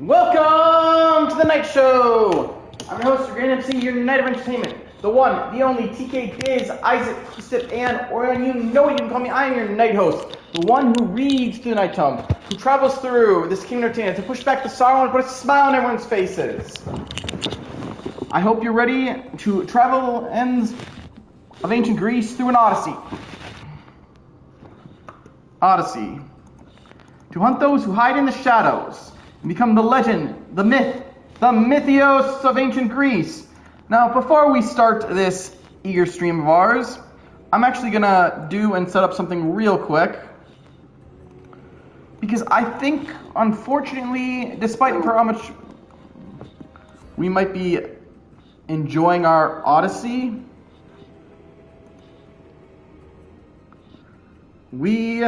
Welcome to the Night Show! I'm your host, your Grand MC, your Night of Entertainment. The one, the only, TK Diz, Isaac, Sip, and Orion. You know you can call me. I am your night host. The one who reads through the night tongue, who travels through this kingdom of entertainment to push back the sorrow and put a smile on everyone's faces. I hope you're ready to travel ends of ancient Greece through an Odyssey. Odyssey. To hunt those who hide in the shadows and become the legend, the myth, the mythos of ancient Greece. Now, before we start this eager stream of ours, I'm actually going to do and set up something real quick. Because I think, unfortunately, despite for how much we might be enjoying our Odyssey, we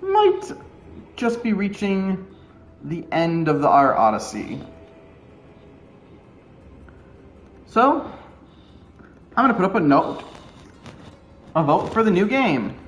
might just be reaching the end of our Odyssey. So, I'm going to put up a vote for the new game.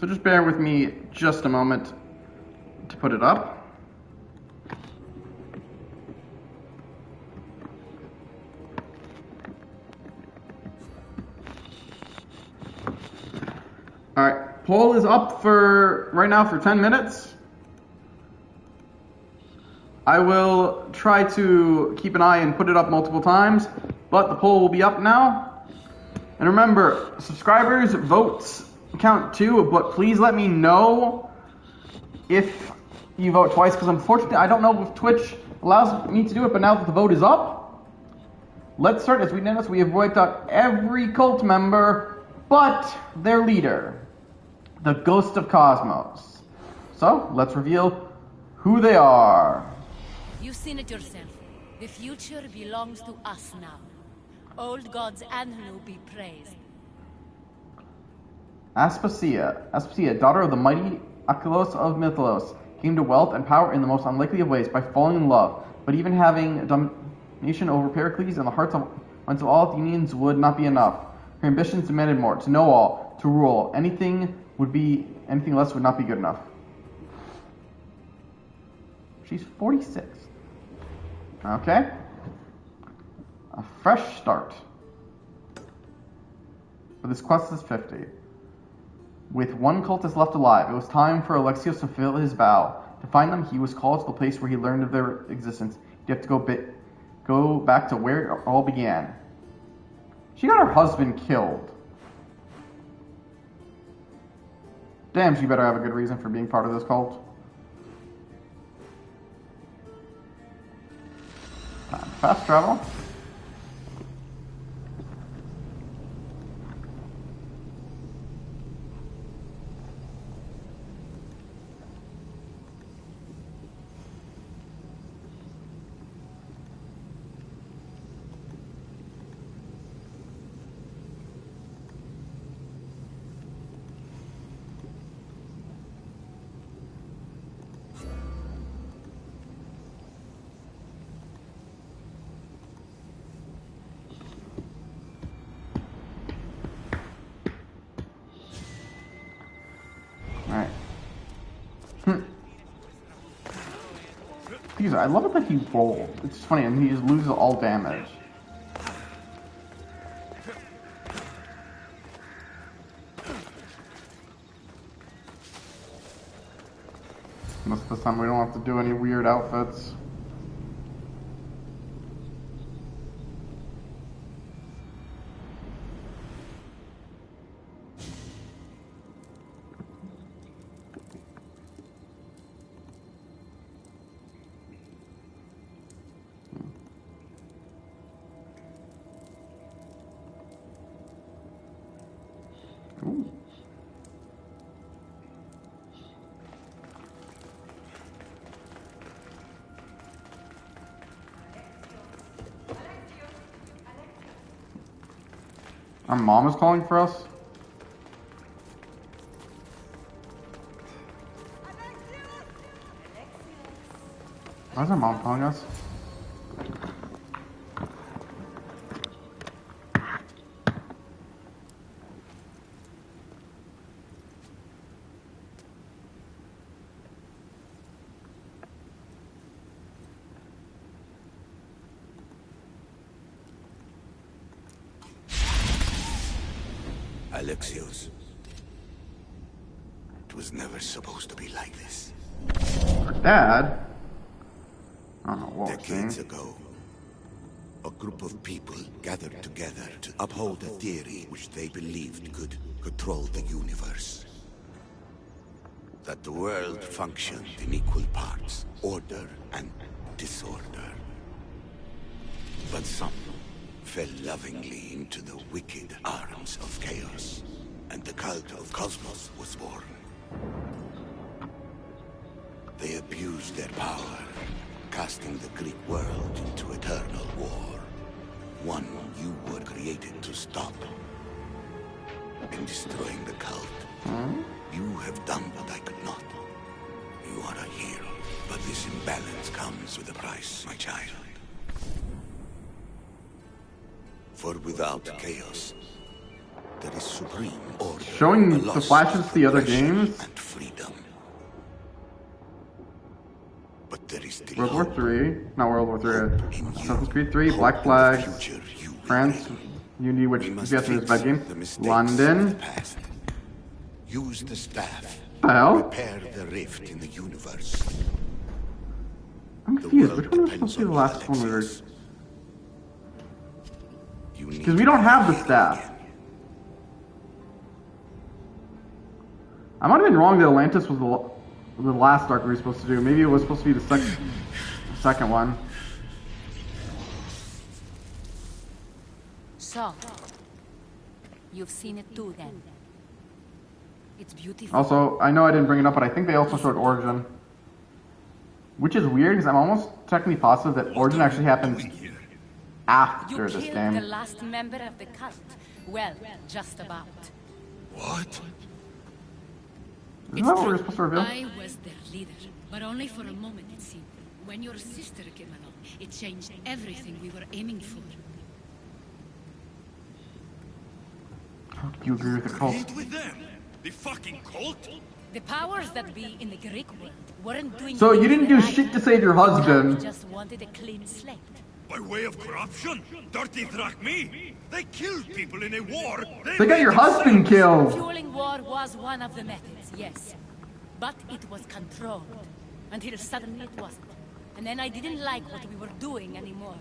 So just bear with me just a moment to put it up. Alright, poll is up for right now for 10 minutes. I will try to keep an eye and put it up multiple times, but the poll will be up now. And remember, subscribers, votes count too, but please let me know if you vote twice, because unfortunately I don't know if Twitch allows me to do it, but now that the vote is up, let's start. As we notice, we have wiped out every cult member but their leader, the Ghost of Cosmos. So, let's reveal who they are. You've seen it yourself. The future belongs to us now. Old gods and new be praised. Aspasia, daughter of the mighty Achelos of Mythos, came to wealth and power in the most unlikely of ways by falling in love, but even having domination over Pericles and the hearts of minds of all Athenians would not be enough. Her ambitions demanded more, to know all, to rule. Anything less would not be good enough. She's 46. Okay. A fresh start. But this quest is 50. With one cultist left alive, it was time for Alexios to fulfill his vow. To find them, he was called to the place where he learned of their existence. You have to go back to where it all began. She got her husband killed. Damn, she better have a good reason for being part of this cult. Time to fast travel. I love it that he rolled. It's funny, and he just loses all damage. Most of the time we don't have to do any weird outfits. Ooh. Our mom is calling for us? Why is our mom calling us? Alexios. It was never supposed to be like this. Our dad? I don't know what we're saying. Decades ago, a group of people gathered together to uphold a theory which they believed could control the universe. That the world functioned in equal parts, order and disorder. But some fell lovingly into the wicked arms of chaos, and the cult of Cosmos was born. They abused their power, casting the Greek world into eternal war. One you were created to stop. In destroying the cult, you have done what I could not. You are a hero, but this imbalance comes with a price, my child. For without chaos, there is supreme order. Showing the flashes to the other games. And freedom. But there is still World War hope. III, not World War III. In you. Assassin's Creed 3, Hope Black in the Flag, future you will France, bring. Unity, which We is must guessing is a fix bad game. the mistakes of the London. past. Use the staff. What the hell? Repair the rift in the universe. I'm The confused. world Which one was depends supposed to be the on last one we were? Alexios. You need Because we to don't be have the hero staff. again. I might have been wrong that Atlantis was the last arc we were supposed to do. Maybe it was supposed to be the second one. So, you've seen it too then. It's beautiful. Also, I know I didn't bring it up, but I think they also showed Origin. Which is weird, because I'm almost technically positive that Origin actually happens You after this killed game. the last member of the cult. Well, just about. What? Isn't that what we were supposed to reveal? I was their leader, but only for a moment it seemed. When your sister came along, it changed everything we were aiming for. Do you agree with the cult? Meet with them? The fucking cult? The powers that be in the Greek world weren't doing So you things didn't do right. shit to save your The cult husband. just wanted a clean slate. By way of corruption? Dirty Drachmi? They killed people in a war. They got your husband killed. Fueling war was one of the methods, yes. But it was controlled. Until suddenly it wasn't. And then I didn't like what we were doing anymore.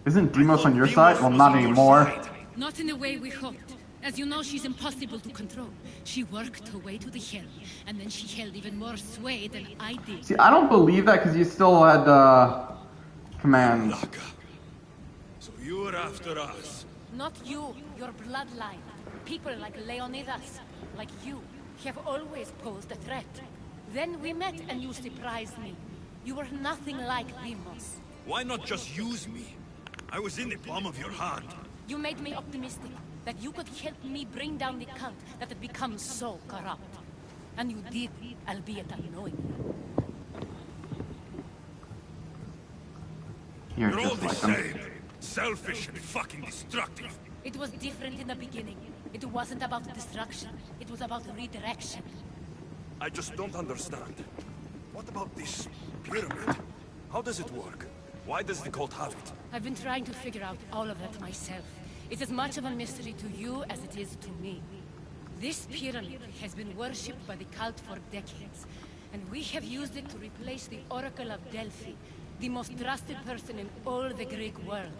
Isn't Demos on your side? Well, not anymore. Not in the way we hoped. As you know, she's impossible to control. She worked her way to the hill, and then she held even more sway than I did. See, I don't believe that because you still had commands. Laka. So you were after us. Not you, your bloodline. People like Leonidas, like you, have always posed a threat. Then we met and you surprised me. You were nothing like Demos. Why not just use me? I was in the palm of your hand. You made me optimistic that you could help me bring down the cult that had become so corrupt. And you did, albeit unknowingly. You're You're all just the like them. same. Selfish and fucking destructive. It was different in the beginning. It wasn't about destruction. It was about redirection. I just don't understand. What about this pyramid? How does it work? Why does the cult have it? I've been trying to figure out all of that myself. It's as much of a mystery to you as it is to me. This pyramid has been worshipped by the cult for decades, and we have used it to replace the Oracle of Delphi, the most trusted person in all the Greek world.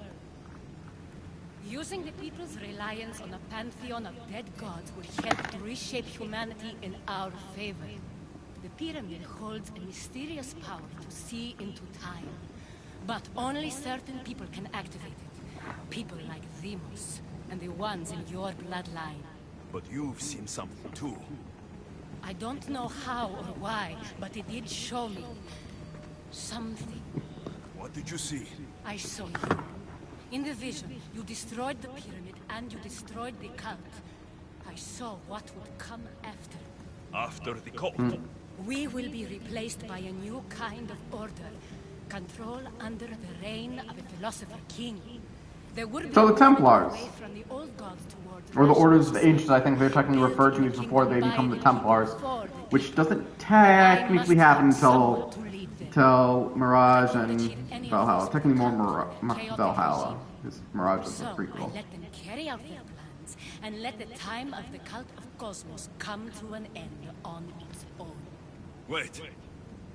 Using the people's reliance on a pantheon of dead gods will help to reshape humanity in our favor. The pyramid holds a mysterious power to see into time, but only certain people can activate it. People like Demos, and the ones in your bloodline. But you've seen something too. I don't know how or why, but it did show me something. What did you see? I saw you. In the vision, you destroyed the pyramid and you destroyed the cult. I saw what would come after. After the cult? We will be replaced by a new kind of order. Control under the reign of a philosopher king. There would be So the Templars, away from the old gods towards or the rational Orders of the Ancients, I think they're technically referred to as before they become the Templars, which doesn't technically happen until Mirage and Valhalla. Technically more Valhalla, because Mirage is a prequel. I let them carry out their plans, and let the time of the cult of Cosmos come to an end on its own. Wait,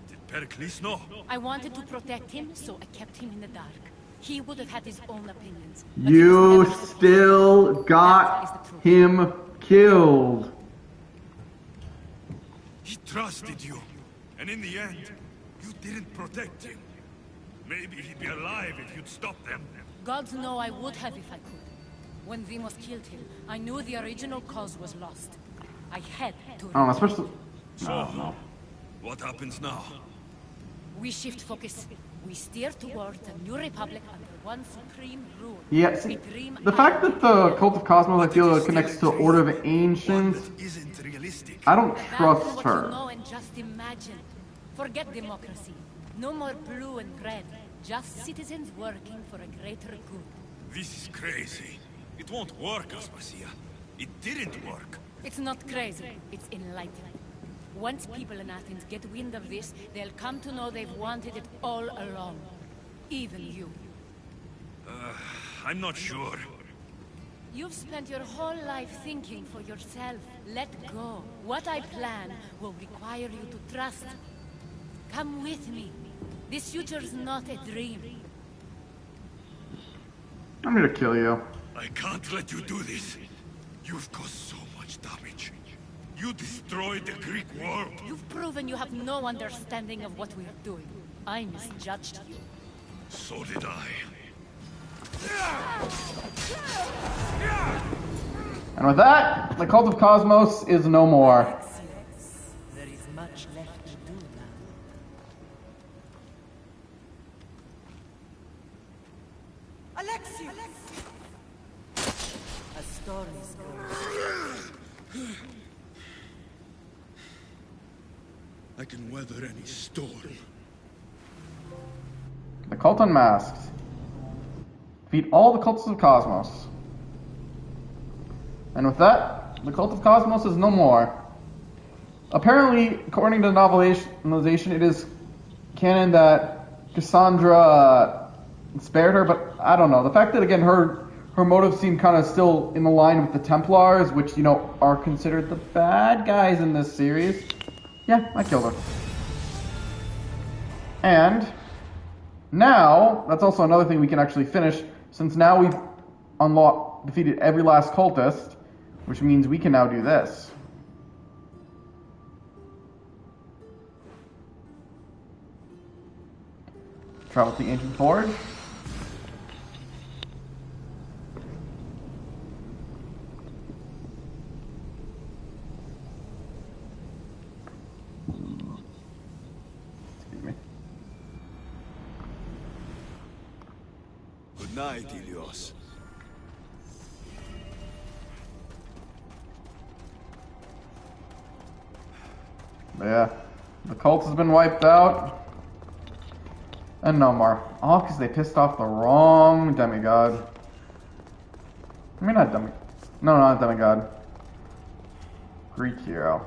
did Pericles know? I wanted to protect him, so I kept him in the dark. He would have had his own opinions. But he was You never supposed still to. That is got the truth. him killed. He trusted you, and in the end, you didn't protect him. Maybe he'd be alive if you'd stopped them. Gods know I would have if I could. When Vimos killed him, I knew the original cause was lost. I had to. I don't know, especially... So, what happens now? We shift focus. We steer towards a new republic under one supreme rule. Yeah, see, the fact that the Cult of Cosmos, I feel, connects to Order of One Ancients, that isn't realistic. I don't Abandon trust what you her. know and just imagine. Forget democracy. No more blue and red. Just citizens working for a greater good. This is crazy. It won't work, Aspasia. It didn't work. It's not crazy. It's enlightening. Once people in Athens get wind of this, they'll come to know they've wanted it all along. Even you. I'm not sure. You've spent your whole life thinking for yourself. Let go. What I plan will require you to trust. Come with me. This future's not a dream. I'm gonna kill you. I can't let you do this. You've caused so much damage. You destroyed the Greek world. You've proven you have no understanding of what we're doing. I misjudged you. So did I. And with that, the Cult of Cosmos is no more. There is much left to do now. Alexius! A story's going. I can weather any storm. The Cult Unmasked. Defeat all the Cults of Cosmos. And with that, the Cult of Cosmos is no more. Apparently, according to the novelization, it is canon that Cassandra spared her, but I don't know. The fact that, again, her motives seem kind of still in the line with the Templars, which, you know, are considered the bad guys in this series. Yeah, I killed her. And now, that's also another thing we can actually finish, since now we've defeated every last cultist, which means we can now do this. Travel to the Ancient Forge. Excuse me. Good night, Ilios. Yeah, the cult has been wiped out. And no more. All because they pissed off the wrong demigod. I mean, not demigod. No, not demigod. Greek hero.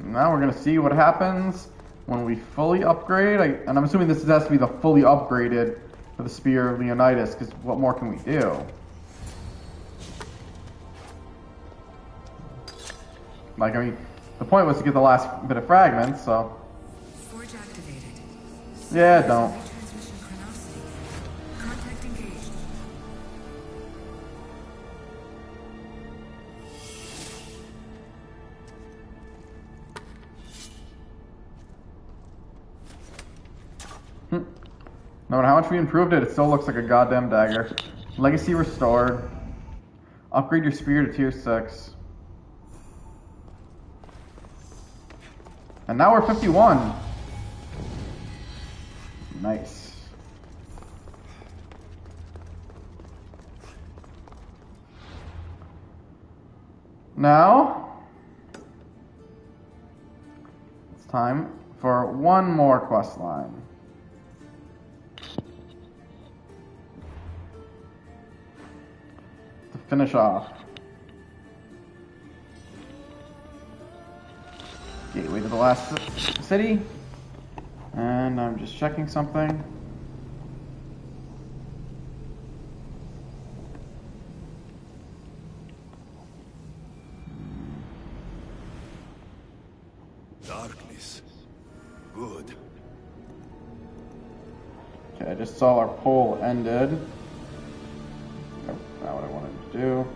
Now we're going to see what happens when we fully upgrade. And I'm assuming this has to be the fully upgraded for the Spear of Leonidas, because what more can we do? Like, I mean, the point was to get the last bit of fragments, so... Forge activated. Yeah, don't. Transmission chronicity. Contact engaged. No matter how much we improved it, it still looks like a goddamn dagger. Legacy restored. Upgrade your spear to tier 6. And now we're 51. Nice. Now, it's time for one more quest line. To finish off. Gateway to the last city. And I'm just checking something. Darkness. Good. Okay, I just saw our poll ended. Nope, not what I wanted to do.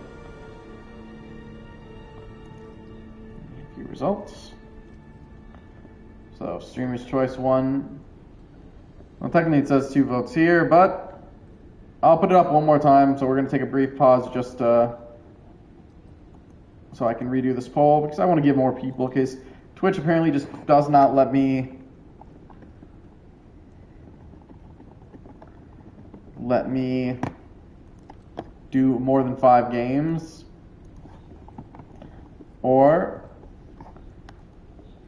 A few results. So, Streamer's Choice won. Well, technically it says 2 votes here, but I'll put it up one more time. So we're going to take a brief pause just so I can redo this poll, because I want to give more people, because Twitch apparently just does not let me do more than 5 games or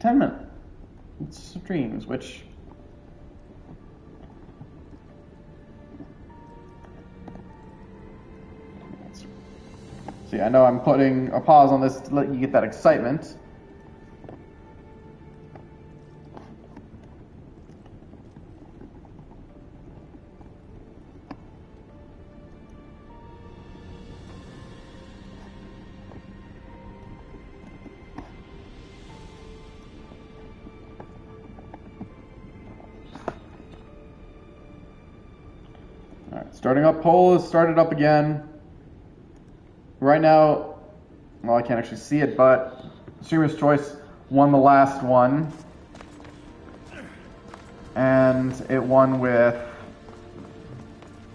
10-minute streams, which see, I know I'm putting a pause on this to let you get that excitement. Starting up, poll is started up again. Right now, well, I can't actually see it, but Streamer's Choice won the last one. And it won with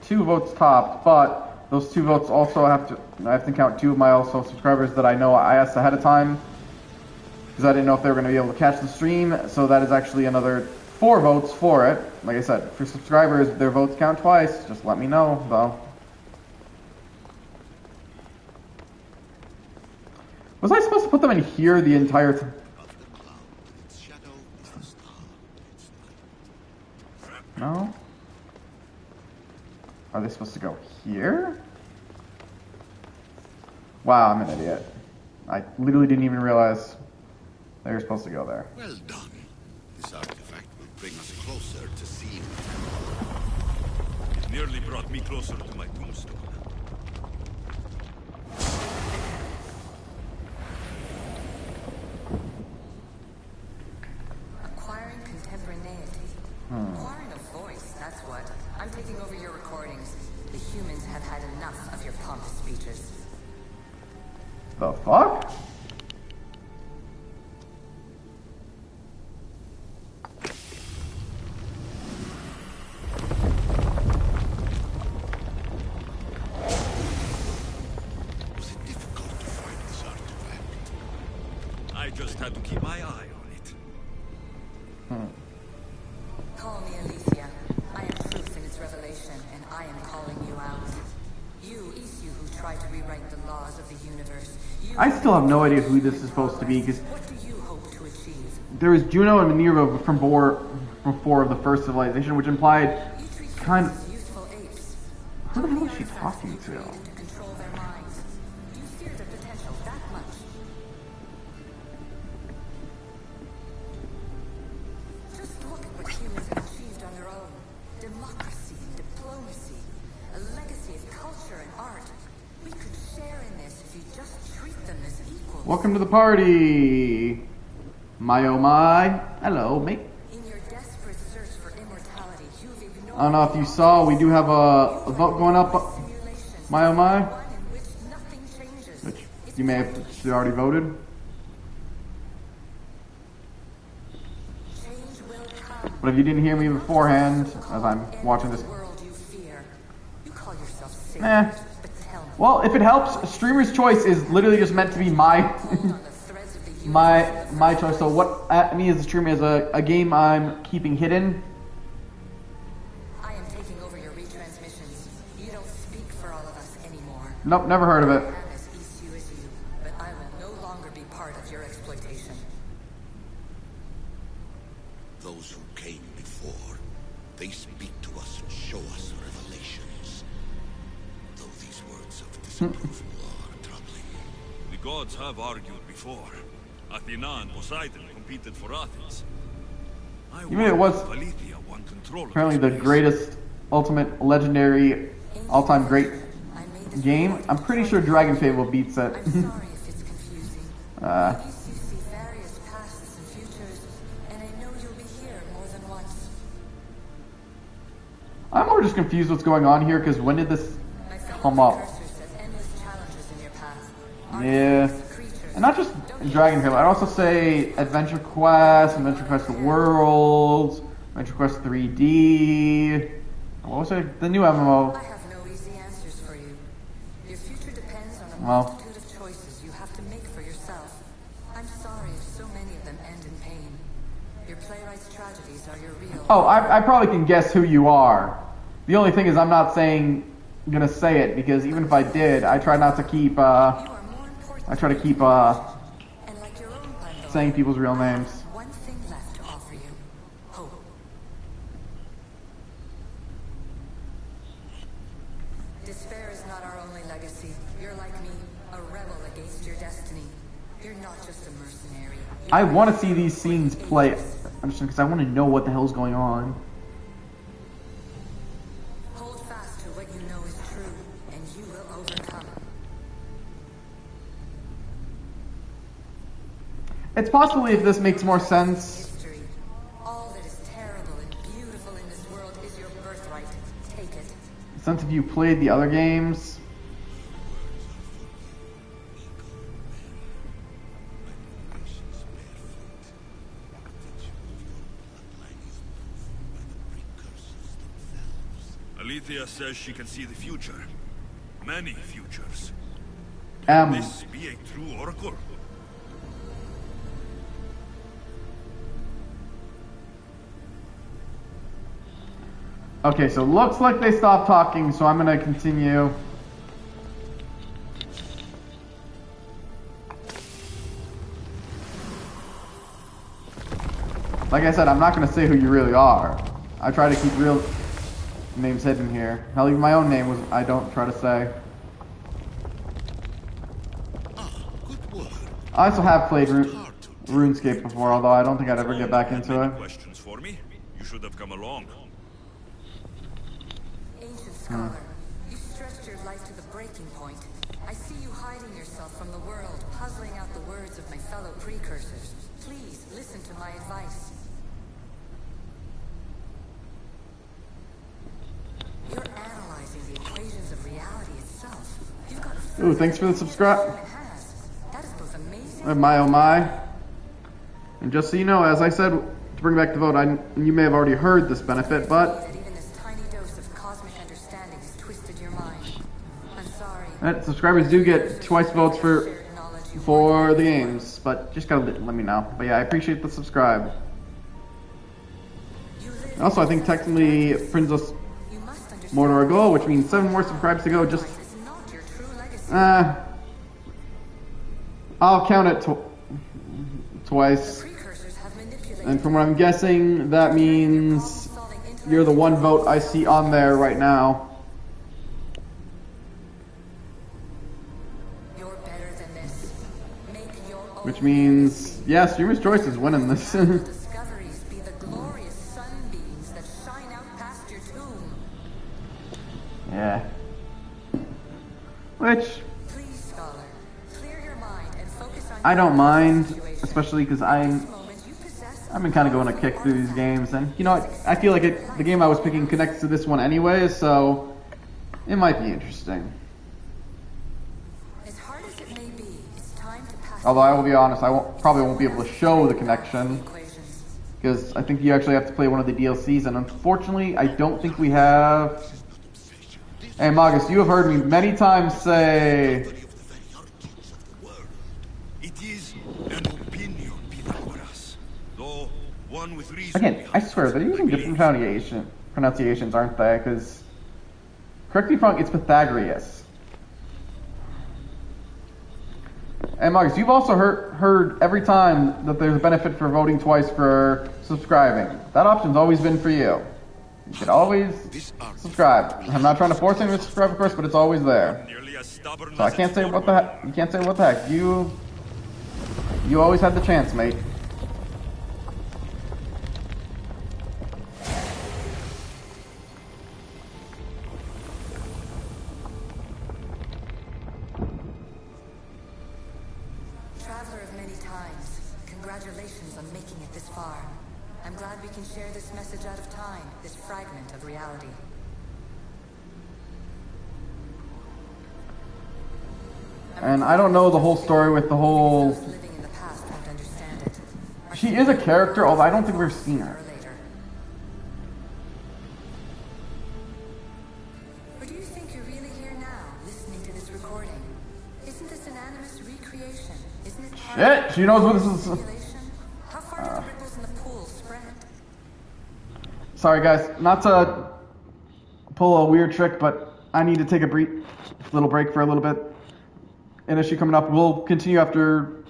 2 votes topped, but those 2 votes also I have to count 2 of my also subscribers that I know I asked ahead of time, because I didn't know if they were going to be able to catch the stream, so that is actually another 4 votes for it. Like I said, for subscribers, their votes count twice. Just let me know, though. Was I supposed to put them in here the entire time? No? Are they supposed to go here? Wow, I'm an idiot. I literally didn't even realize they were supposed to go there. Well done. This artifact will bring us closer to seeing. It nearly brought me closer to my tombstone. Acquiring contemporaneity. Acquiring a voice, that's what. I'm taking over your recordings. The humans have had enough of your pompous speeches. The fuck? Was it difficult to find this artifact? I just had to keep my eye on it. Call me Alicia. I am proof in its revelation, and I am calling you out. You, Isu, who tried to rewrite the laws of the universe. I still have no idea who this is supposed to be, because What do you hope to achieve? there was Juno and Minerva from 4 of the first civilization, which implied You treat kind humans of... as useful apes. Who the hell is she talking to? To control their minds. You fear their potential that much. Just look at what humans have achieved on their own. Democracy, diplomacy, a legacy of culture and art. We could share in this if you just treat them as equals. Welcome to the party! My oh my. Hello, mate. In your desperate search for immortality, you've ignored I don't know if you saw, we do have a vote going up. simulations. My oh my. One in which nothing changes. Which you may have already voted. Change will come. But if you didn't hear me beforehand, as I'm watching this... The world you fear. You call yourself saviors, but tell me. Well, if it helps, Streamer's Choice is literally just meant to be my... On the threads of the my choice. So what at me as a streamer is a game I'm keeping hidden. I am taking over your retransmissions. You don't speak for all of us anymore. Nope, never heard of it. I am as ECU as you, but I will no longer be part of your exploitation. Those who came before, they speak to us and show us revelations. Though these words of disapproval are troubling. The gods have argued before. Athena and Poseidon competed for Athens. Even it was Valithia won control of apparently this the place. greatest, ultimate, legendary, all-time great I made this game. report I'm pretty sure Dragon Fable beats it. I'm sorry if it's confusing. Uh. At least you see various pasts and futures, and I know you'll be here more than once. I'm more just confused what's going on here because when did this My fellow come up? precursors set endless challenges in your path. Yeah. Artifacts, creatures. And not just Dragon Fable, I'd also say Adventure Quest, Adventure Quest Worlds, Adventure Quest 3D. What was it? The new MMO. I have no easy answers for you. Your future depends on a Well. multitude of choices you have to make for yourself. I'm sorry if so many of them end in pain. Your playwright's tragedies are your real. Oh, I probably can guess who you are. The only thing is I'm not gonna say it because even if I did, I try not to keep, You are more important. I try to keep, And like your own bundle, saying people's real names. one thing left to offer you. Hope. Despair is not our only legacy. You're like me, a rebel against your destiny. You're not just a mercenary. I want to see these scenes play, because I want to know what the hell's going on. Hold fast to what you know is true, and you will overcome. It's possibly if this makes more sense. History. All that is terrible and beautiful in this world is your birthright. Take it. Since if you played the other games. Alethea says she can see the future. Many futures. This be a true oracle? Okay, so looks like they stopped talking, so I'm gonna continue. Like I said, I'm not gonna say who you really are. I try to keep real names hidden here. Hell, even my own name I don't try to say. Good word. I also have played RuneScape before, although I don't think I'd ever get back into Any it. questions for me? You should have come along. Ancient scholar, you stretched your life to the breaking point. I see you hiding yourself from the world, puzzling out the words of my fellow precursors. Please listen to my advice. You're analyzing the equations of reality itself. You've got a Ooh, thanks for the subscribe. it has. That is both amazing. My oh my. And just so you know, as I said, to bring back the vote, you may have already heard this benefit, but That even this tiny dose of cosmic understanding has twisted your mind. I'm sorry. subscribers do get twice votes for Shared knowledge you the games, but just gotta let me know. But yeah, I appreciate the subscribe. You live Also, I think technically it brings us You must understand. more to our goal, which means 7 more subscribes to go. Just, It's not your true legacy. I'll count it twice. Precursors have manipulated. And from what I'm guessing, that means you're the one vote I see on there right now. You're better than this. Make your own Which means, yeah, Streamer's Choice is winning this. discoveries be the glorious sunbeams that shine out past your tomb. Yeah. Which, Please, scholar, clear your mind and focus on I your don't mind, situation. especially because This moment you possess I've been kind of going to kick through these games, and you know, I feel like the game I was picking connects to this one anyway, so it might be interesting. as hard as it may be, it's time to pass. Although I will be honest, probably won't be able to show the connection, Equations. because I think you actually have to play one of the DLCs, and unfortunately, I don't think we have. Hey, Magus, you have heard me many times say It is an One with reason. Again, I swear, they're using different pronunciations, aren't they? Because, correct me if I'm wrong, it's Pythagoras. And Marcus, you've also heard every time that there's a benefit for voting twice for subscribing. That option's always been for you. You can always subscribe. I'm not trying to force anyone to subscribe, of course, but it's always there. So I can't say what the heck. You can't say what the heck. You always had the chance, mate. Traveler of many times, congratulations on making it this far. I'm glad we can share this message out of time, this fragment of reality. And I don't know the whole story with the whole... Those living in the past won't understand it. She is a character, although I don't think we've seen her. Or later. Or do you think you're really here now, listening to this recording? Isn't this an animus recreation? Isn't it part Shit, she knows what this is. simulation? How far do the ripples in the pool spread? Sorry guys, not to pull a weird trick, but I need to take a little break for a little bit. An issue coming up. We'll continue after.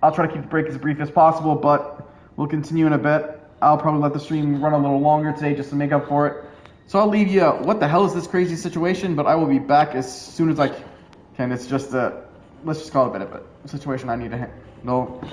I'll try to keep the break as brief as possible, but we'll continue in a bit. I'll probably let the stream run a little longer today just to make up for it. So I'll leave you. What the hell is this crazy situation? But I will be back as soon as I can. It's just let's just call it a bit of a situation I need to handle.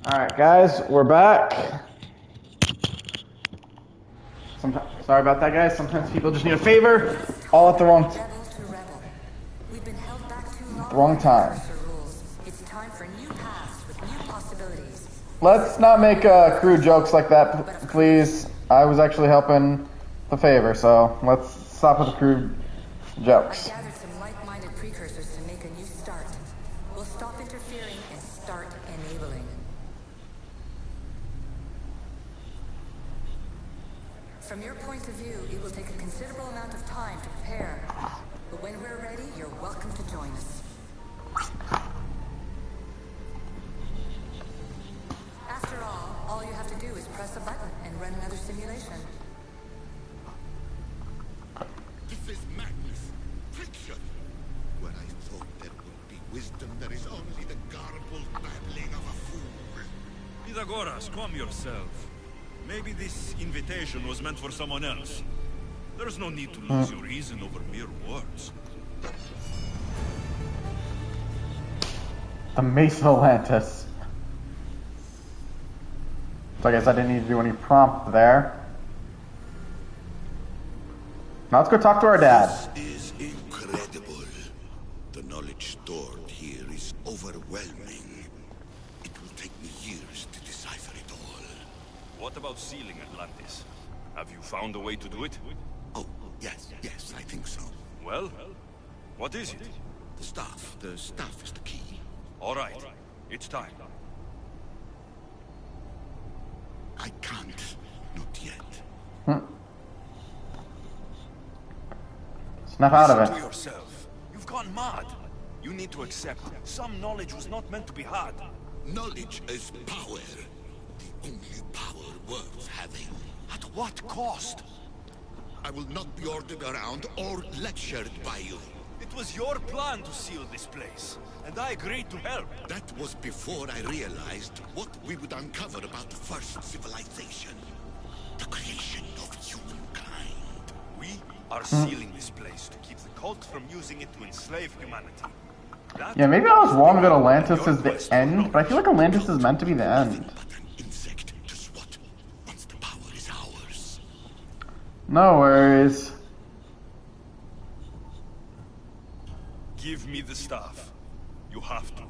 Alright, guys, we're back. Sorry about that, guys. Sometimes people just need a favor. All at the wrong time. It's time for new paths with new possibilities. Let's not make crude jokes like that, please. I was actually helping the favor, so let's stop with the crude jokes. I gathered some like-minded precursors to make a new start. We'll stop interfering and start enabling. From your point of view, it will take a considerable amount of time to prepare. But when we're ready, you're welcome to join us. After all you have to do is press a button and run another simulation. This is madness. Fiction. Where I thought there would be wisdom, there is only the garbled babbling of a fool. Pythagoras, calm yourself. Maybe this invitation was meant for someone else. There's no need to lose your reason over mere words. The Mace of Atlantis. So I guess I didn't need to do any prompt there. Now let's go talk to our dad. This is incredible. The knowledge stored here is overwhelming. It will take me years to decipher it all. What about sealing Atlantis? Have you found a way to do it? Oh, yes, I think so. Well, what is it? The staff is the key. All right, it's time. I can't, not yet. Snap out of Listen it. to yourself. You've gone mad. You need to accept some knowledge was not meant to be had. Knowledge is power. The only power worth having. At what cost? I will not be ordered around or lectured by you. It was your plan to seal this place, and I agreed to help. That was before I realized what we would uncover about the first civilization. The creation of humankind. We are sealing this place to keep the cult from using it to enslave humanity. Yeah, maybe I was wrong that Atlantis is the end, but I feel like Atlantis is meant to be the end. But an insect to swat once the power is ours. No worries. Give me the staff. You have to.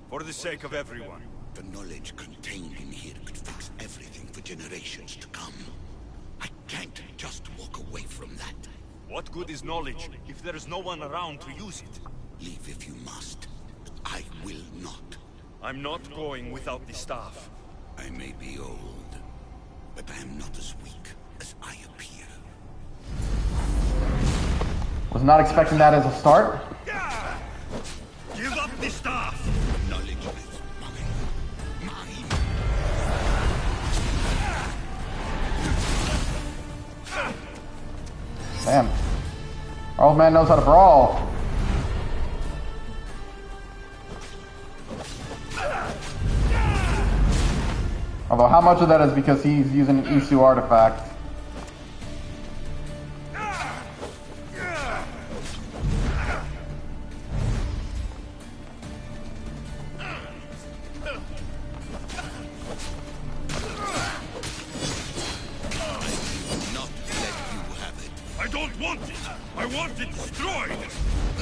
For the sake of everyone. The knowledge contained in here could fix everything for generations to come. I can't just walk away from that. What good is knowledge if there is no one around to use it? Leave if you must. I will not. I'm not going without the staff. I may be old, but I am not as weak as I appear. Was not expecting that as a start. Give up the staff! Knowledge is mine. Mine. Damn. Our old man knows how to brawl. Although how much of that is because he's using an Isu artifact?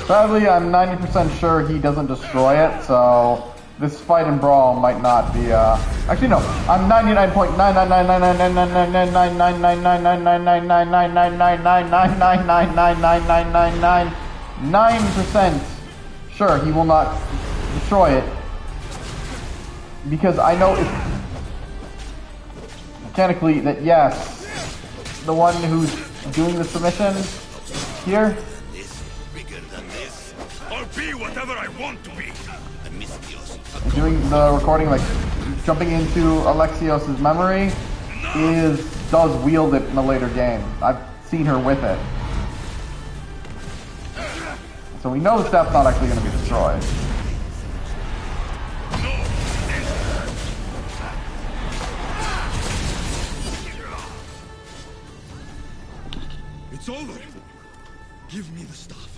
Sadly, I'm 90% sure he doesn't destroy it, so this fight and brawl might not be, actually no, I'm 99.999999999999999999999% sure he will not destroy it, because I know it's mechanically that yes, the one who's doing the submission here. I'll be whatever I want to be. Doing the recording, like jumping into Alexios' memory, does wield it in a later game. I've seen her with it. So we know the staff's not actually going to be destroyed. It's over. Give me the staff.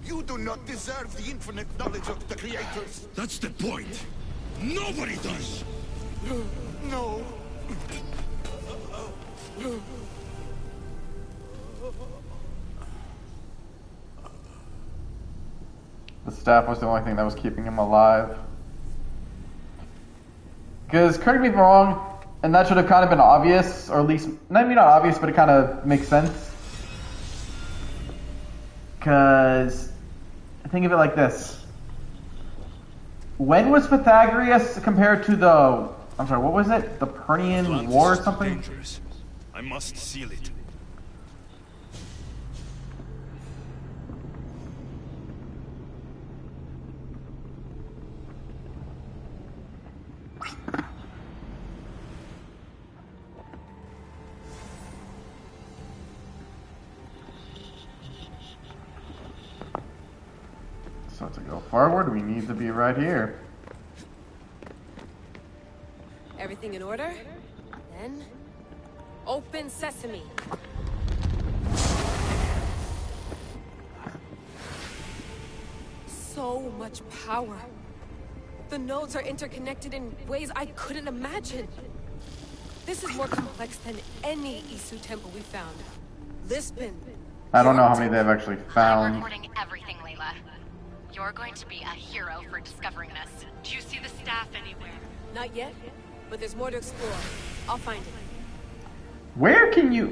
You do not deserve the infinite knowledge of the creators. That's the point. Nobody does. No. The staff was the only thing that was keeping him alive. Because, correct me if I'm wrong, and that should have kind of been obvious, or at least, maybe not obvious, but it kind of makes sense. Because, think of it like this. When was Pythagoras compared to the, I'm sorry, what was it? The Pernian War or something? Dangerous. I must seal it. So to go forward, we need to be right here. Everything in order? Then... open sesame. So much power. The nodes are interconnected in ways I couldn't imagine. This is more complex than any Isu temple we found. Lisbon. I don't know how many they've actually I'm found. recording everything, Layla. You're going to be a hero for discovering this. Do you see the staff anywhere? Not yet, but there's more to explore. I'll find it.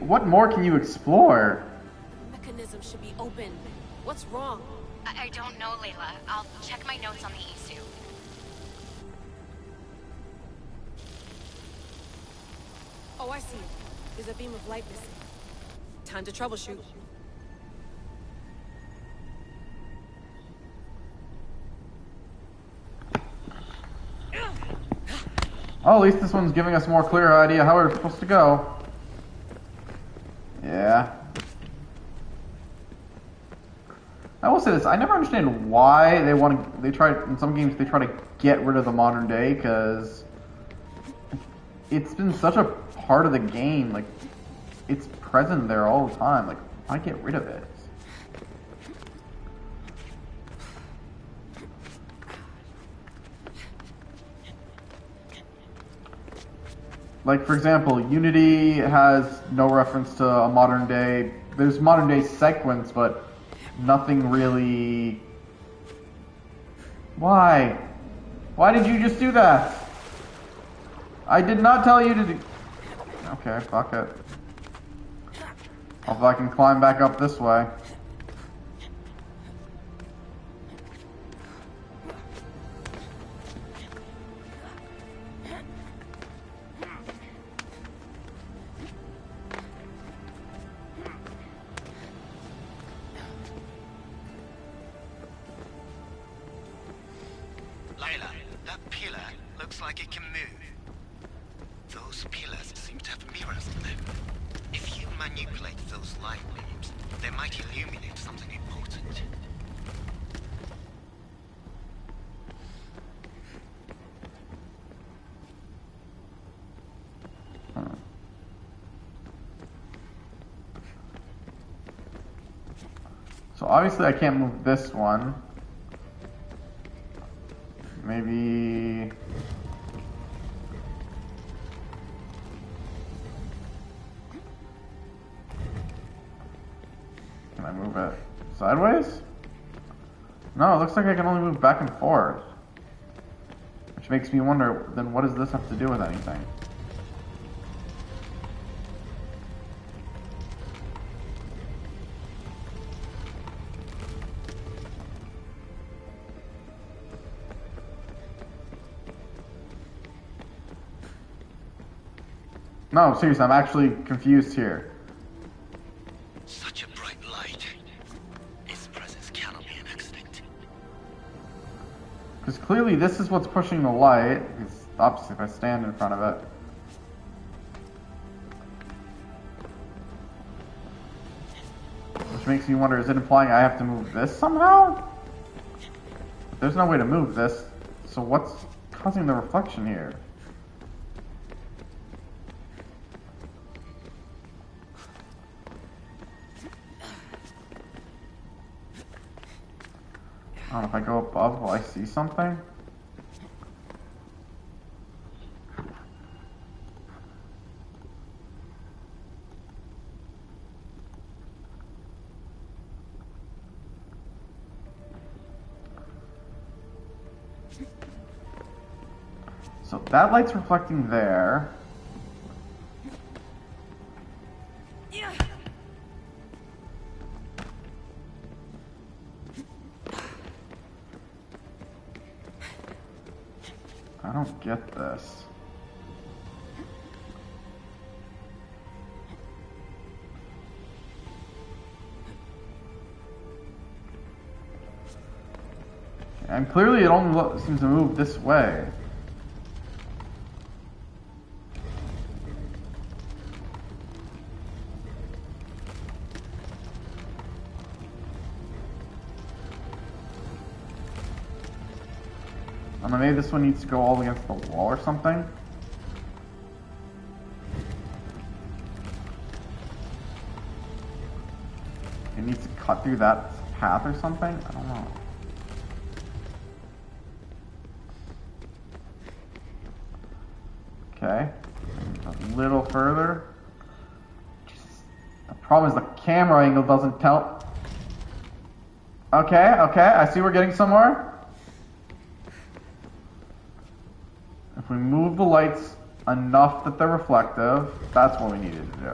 What more can you explore? The mechanism should be open. What's wrong? I don't know, Layla. I'll check my notes on the Isu. Oh, I see it. There's a beam of light missing. Time to troubleshoot. Oh, at least this one's giving us a more clear idea how we're supposed to go. Yeah. I will say this, I never understand why in some games they try to get rid of the modern day, because it's been such a part of the game, like, it's present there all the time, like, why get rid of it? Like, for example, Unity has no reference to a modern day. There's modern day sequence, but nothing really... Why? Why did you just do that? I did not tell you to do... Okay, fuck it. Hopefully I can climb back up this way. Layla, that pillar looks like it can move. Those pillars seem to have mirrors in them. If you manipulate those light beams, they might illuminate something important. So obviously I can't move this one. Maybe... Can I move it sideways? No, it looks like I can only move back and forth. Which makes me wonder, then what does this have to do with anything? No, seriously, I'm actually confused here. Such a bright light. Its presence cannot be an accident. Because clearly this is what's pushing the light. It's obviously if I stand in front of it. Which makes me wonder, is it implying I have to move this somehow? There's no way to move this. So what's causing the reflection here? I don't know, if I go above, will I see something? that light's reflecting there. I don't get this. And clearly it only seems to move this way. I don't know, maybe this one needs to go all against the wall or something. It needs to cut through that path or something? I don't know. Okay. A little further. The problem is the camera angle doesn't tell. Okay, I see we're getting somewhere. If we move the lights enough that they're reflective, that's what we needed to do.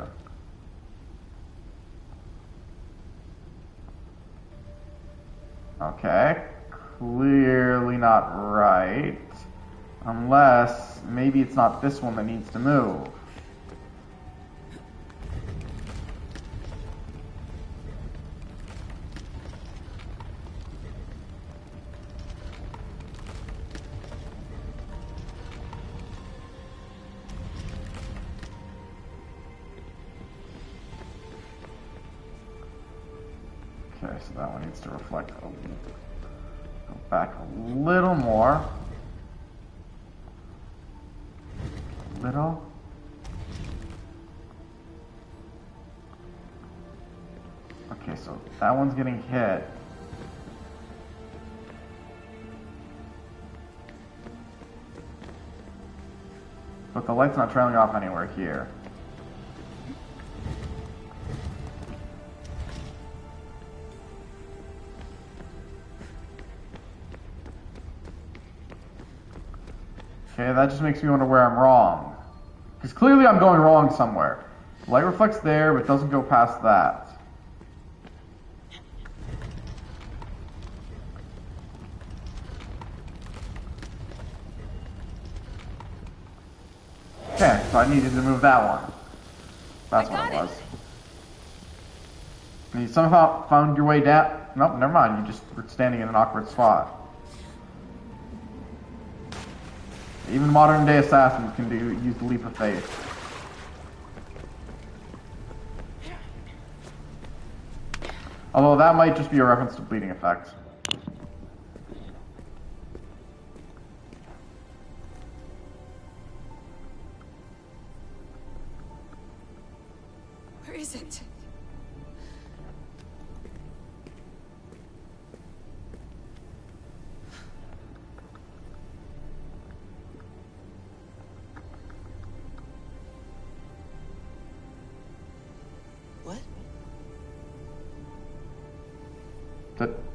Okay, clearly not right. Unless, maybe it's not this one that needs to move. Okay, so that one needs to reflect a little. Go back a little more. Little. Okay, so that one's getting hit. But the light's not trailing off anywhere here. Okay, that just makes me wonder where I'm wrong. Because clearly I'm going wrong somewhere. The light reflects there, but doesn't go past that. Okay, so I needed to move that one. That's what it was. And you somehow found your way down. Nope, never mind. You just were standing in an awkward spot. Even modern day assassins can use the leap of faith. Although that might just be a reference to bleeding effect. Where is it?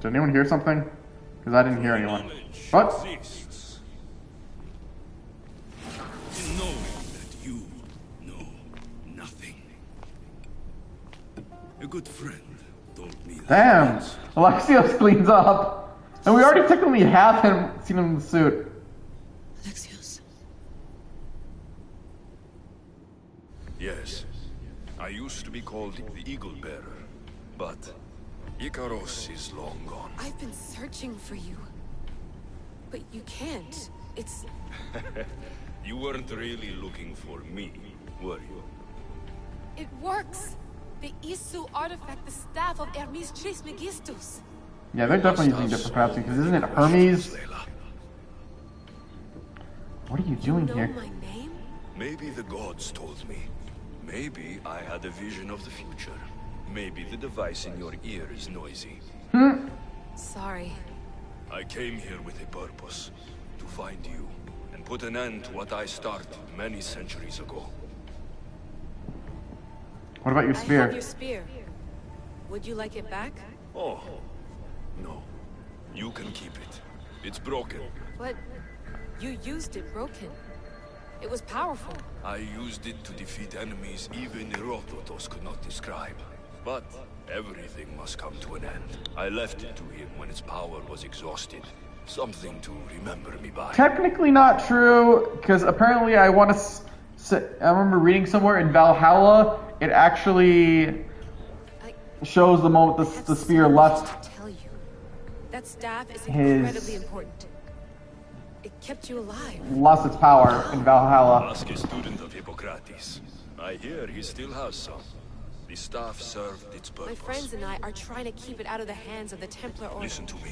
Did anyone hear something? Because I didn't hear anyone. What? Exists. In knowing that you know nothing. A good friend told me that. Damn! Alexios cleans up! And we already technically have seen him in the suit. Alexios. Yes. I used to be called the Eagle Bearer, but Icaros is long gone. I've been searching for you. But you can't. It's... You weren't really looking for me, were you? It works! The Isu artifact, the staff of Hermes Trismegistus. Yeah, they're definitely using different paths because isn't it Hermes? What are you doing here? My name? Maybe the gods told me. Maybe I had a vision of the future. Maybe the device in your ear is noisy. Sorry. I came here with a purpose. To find you, and put an end to what I started many centuries ago. What about your I spear? have your spear. Would you like it back? Oh, no. You can keep it. It's broken. But you used it broken. It was powerful. I used it to defeat enemies even Herodotus could not describe. But everything must come to an end. I left it to him when its power was exhausted. Something to remember me by. Technically not true, because apparently I remember reading somewhere in Valhalla, it actually shows the moment the spear left. Tell you, that staff is His- incredibly important. It kept you alive. Lost its power in Valhalla. Ask a student of Hippocrates. I hear he still has some. The staff served its purpose. My friends and I are trying to keep it out of the hands of the Templar Order. Listen to me.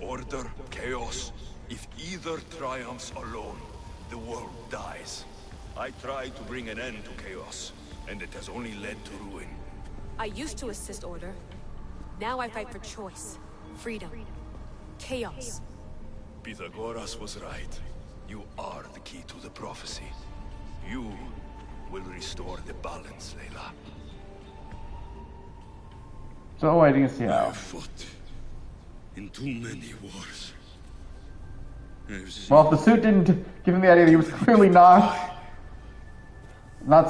Order, chaos. If either triumphs alone, the world dies. I tried to bring an end to chaos, and it has only led to ruin. I used to assist Order. Now I fight for choice, freedom, chaos. Pythagoras was right. You are the key to the prophecy. You will restore the balance, Layla. So waiting to see I how. have fought in too many wars. Well, if the suit didn't give him the idea that he was clearly not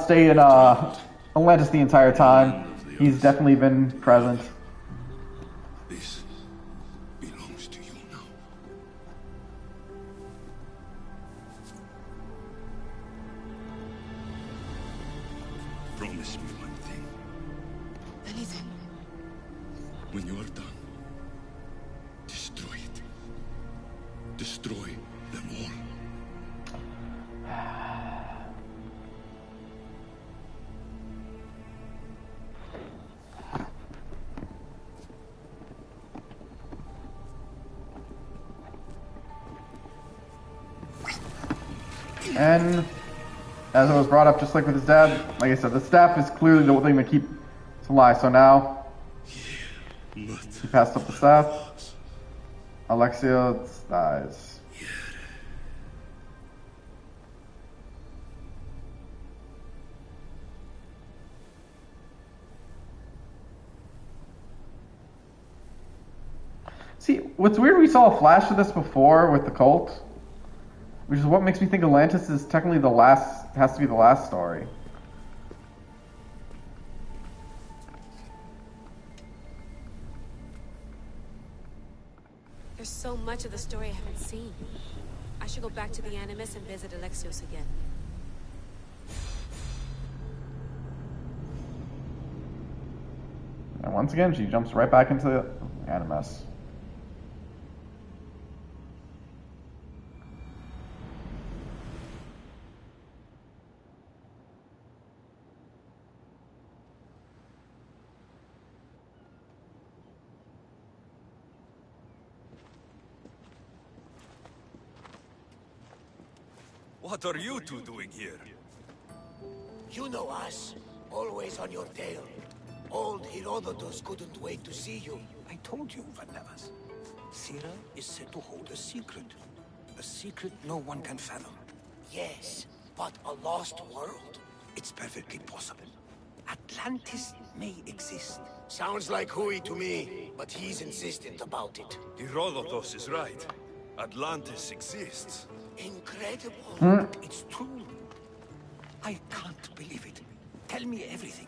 staying in Atlantis the entire time, he's definitely been present. This belongs to you now. Promise me one thing. Anything. When you are done, destroy it. Destroy them all. And as it was brought up, just like with his dad, like I said, the staff is clearly the thing that keeps us alive. So now he passed up the staff. Alexia dies. See, what's weird, we saw a flash of this before with the cult, which is what makes me think Atlantis is technically the last, has to be the last story. There's so much of the story I haven't seen. I should go back to the Animus and visit Alexios again. And once again, she jumps right back into the Animus. What are you two doing here? You know us. Always on your tail. Old Herodotus couldn't wait to see you. I told you, Varnavas. Sira is said to hold a secret. A secret no one can fathom. Yes, but a lost world? It's perfectly possible. Atlantis may exist. Sounds like Hui to me, but he's insistent about it. Herodotus is right. Atlantis exists. Incredible. It's true. I can't believe it. Tell me everything.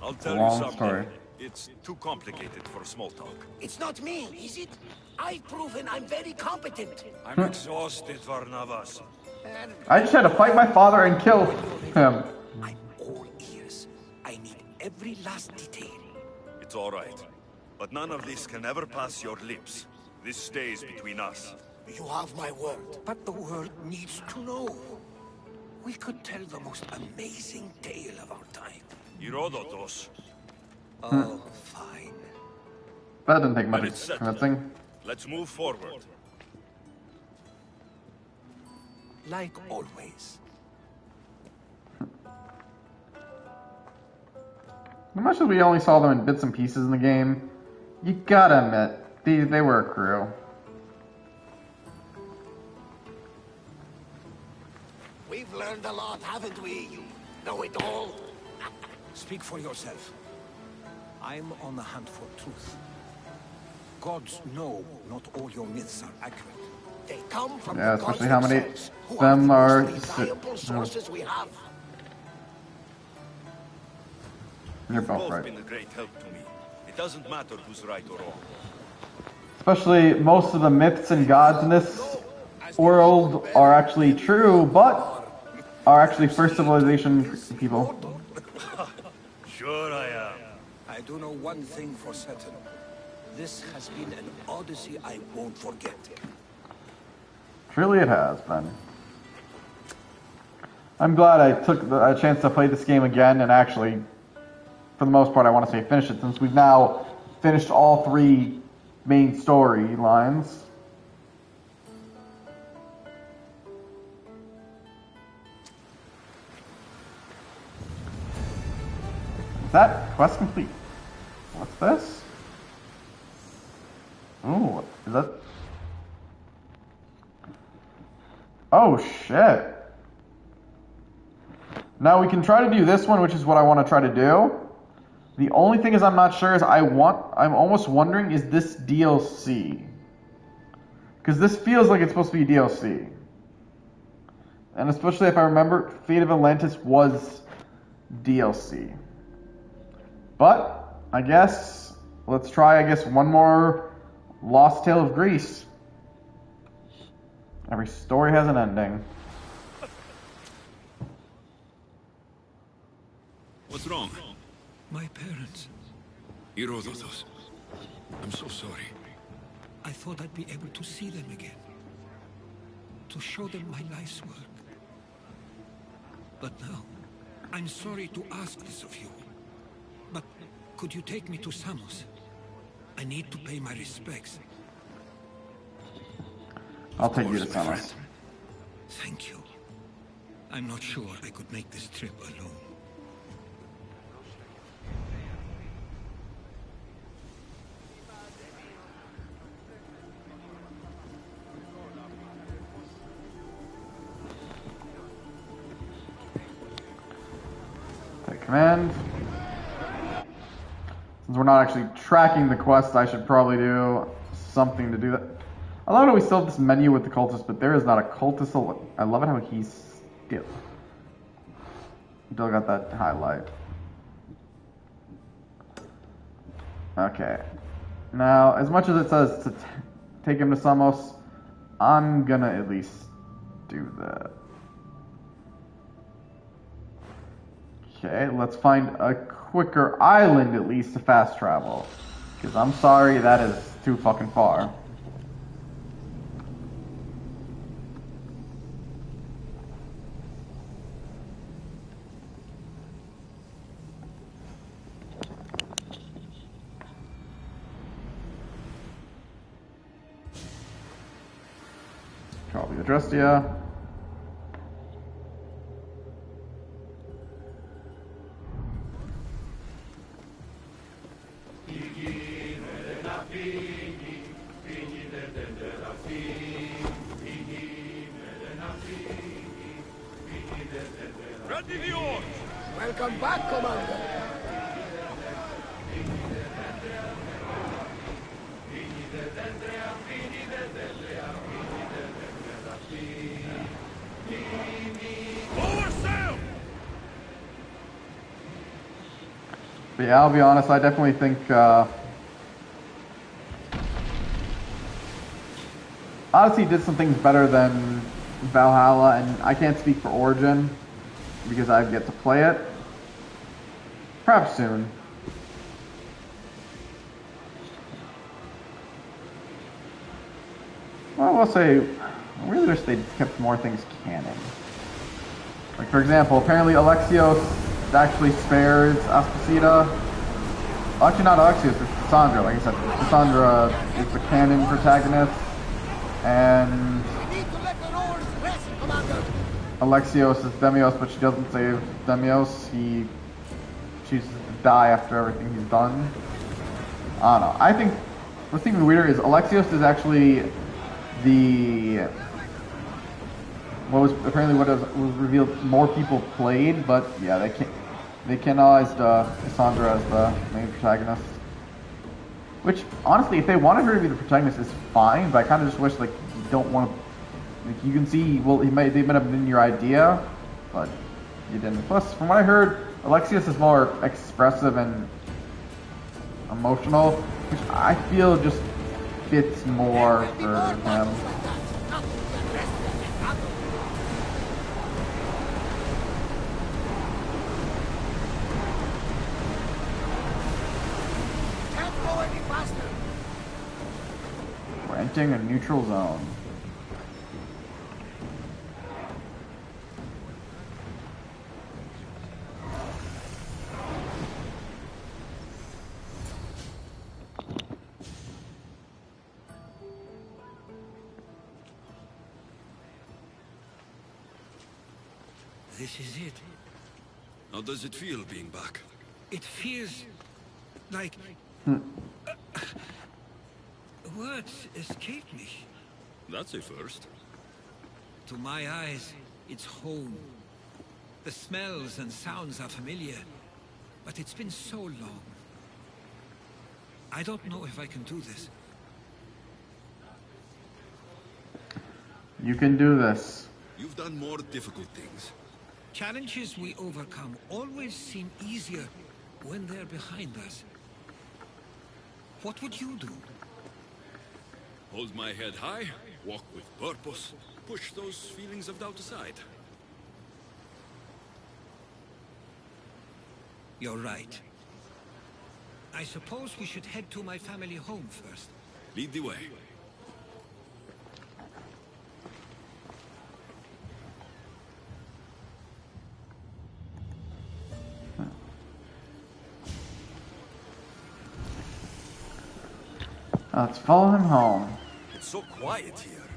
I'll tell Long you something. story. It's too complicated for small talk. It's not me, is it? I've proven I'm very competent. I'm exhausted, Varnavas. I just had to fight my father and kill him. I'm all ears. I need every last detail. It's all right. But none of this can ever pass your lips. This stays between us. You have my word. But the world needs to know. We could tell the most amazing tale of our time. Herodotus. Oh, fine. That didn't take much But it's settled. convincing. Let's move forward. Like always. As much as we only saw them in bits and pieces in the game, you gotta admit, they were a crew. We've learned a lot, haven't we? You know it all. Speak for yourself. I'm on the hunt for truth. Gods know not all your myths are accurate. They come from Yeah, the especially gods how many themselves, who of them the are... most reliable sources we have. You're You've both both right. been a great help to me. It doesn't matter who's right or wrong. Especially most of the myths and gods in this world are actually true, but are actually first civilization people. Sure I am. I do know one thing for certain. This has been an Odyssey I won't forget. Truly it has been. I'm glad I took a chance to play this game again and actually, for the most part, I want to say finish it, since we've now finished all 3 main storylines. Is that quest complete? What's this? Ooh, is that... Oh, shit. Now we can try to do this one, which is what I want to try to do. The only thing is I'm not sure is I'm almost wondering, is this DLC? Because this feels like it's supposed to be DLC. And especially if I remember, Fate of Atlantis was DLC. But, I guess, let's try, one more Lost Tale of Greece. Every story has an ending. What's wrong? My parents. Herodotus. I'm so sorry. I thought I'd be able to see them again. To show them my life's work. But now, I'm sorry to ask this of you. But could you take me to Samos? I need to pay my respects. I'll take you to Samos. Thank you. I'm not sure I could make this trip alone. Take command. Since we're not actually tracking the quest, I should probably do something to do that. I love how we still have this menu with the cultist, but there is not a cultist. I love it how he's still got that highlight. Okay. Now, as much as it says to take him to Samos, I'm gonna at least do that. Okay, let's find a quicker island at least to fast travel. Because I'm sorry, that is too fucking far. Copy Adrestia. Welcome back, Commander. But yeah, I'll be honest, I definitely think Odyssey did some things better than Valhalla, and I can't speak for Origin because I've yet to play it. Perhaps soon. Well, I will say, I really wish they kept more things canon. Like, for example, apparently Alexios actually spares Aspasita. Actually, not Alexios, it's Cassandra. Like I said, Cassandra is the canon protagonist, and Alexios is Demios, but she doesn't save Demios. He chooses to die after everything he's done. I don't know. I think what's even weirder is Alexios is actually the what was revealed more people played, but yeah, they canonized Cassandra as the main protagonist. Which honestly, if they wanted her to be the protagonist, is fine. But I kind of just wish like don't want to. Like, you can see, well, they might have been your idea, but you didn't. Plus, from what I heard, Alexius is more expressive and emotional, which I feel just fits more for him. We're entering a neutral zone. This is it. How does it feel being back? It feels like... words escape me. That's a first. To my eyes, it's home. The smells and sounds are familiar, but it's been so long. I don't know if I can do this. You can do this. You've done more difficult things. Challenges we overcome always seem easier when they're behind us. What would you do? Hold my head high, walk with purpose, push those feelings of doubt aside. You're right. I suppose we should head to my family home first. Lead the way. Let's follow him home. It's so quiet here.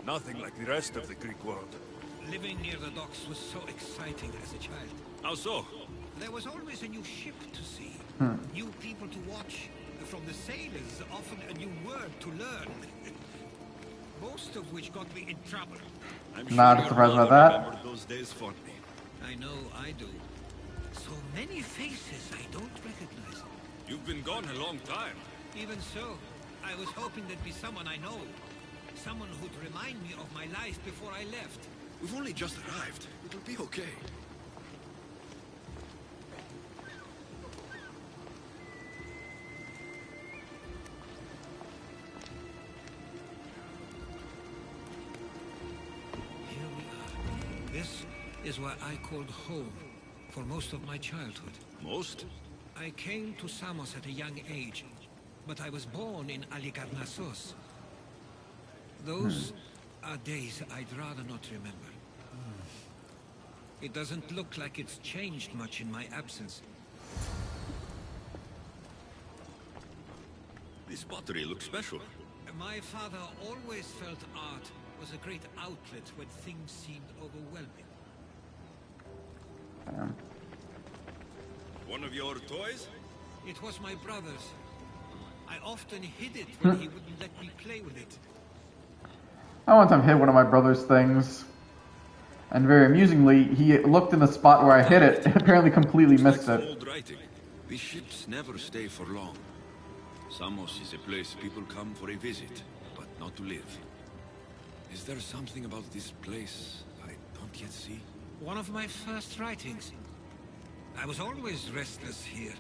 Nothing like the rest of the Greek world. Living near the docks was so exciting as a child. How so? There was always a new ship to see, new people to watch. From the sailors, often a new word to learn. Most of which got me in trouble. I'm Not sure surprised by your that. mother remembered those days fondly. I know I do. So many faces I don't recognize. You've been gone a long time. Even so, I was hoping there'd be someone I know. Someone who'd remind me of my life before I left. We've only just arrived. It'll be okay. Here we are. This is where I called home for most of my childhood. Most? I came to Samos at a young age, but I was born in Alikarnassos. Those are days I'd rather not remember. It doesn't look like it's changed much in my absence. This pottery looks special. My father always felt art was a great outlet when things seemed overwhelming. One of your toys? It was my brother's. I often hid it when he wouldn't let me play with it. I one time hit one of my brother's things. And very amusingly, he looked in the spot where I hit it and apparently completely missed it. Old writing. These ships never stay for long. Samos is a place people come for a visit, but not to live. Is there something about this place I don't yet see? One of my first writings. I was always restless here.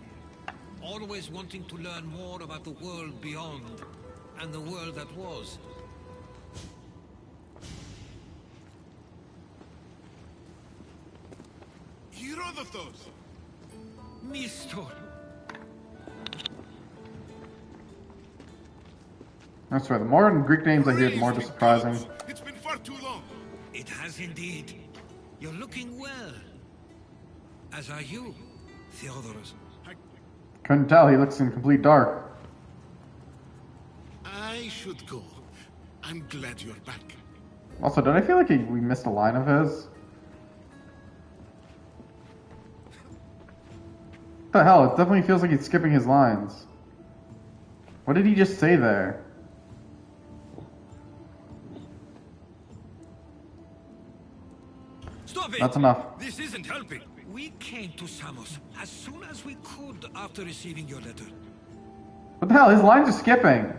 Always wanting to learn more about the world beyond, and the world that was. Herodotus! Mistor! I swear, the more Greek names I hear, the more they're surprising. It's been far too long. It has indeed. You're looking well. As are you, Theodorus. Couldn't tell, he looks in complete dark. I should go. I'm glad you're back. Also, did I feel like we missed a line of his? What the hell? It definitely feels like he's skipping his lines. What did he just say there? Stop it! That's enough. This isn't helping. We came to Samos as soon as we could after receiving your letter. What the hell? His lines are skipping.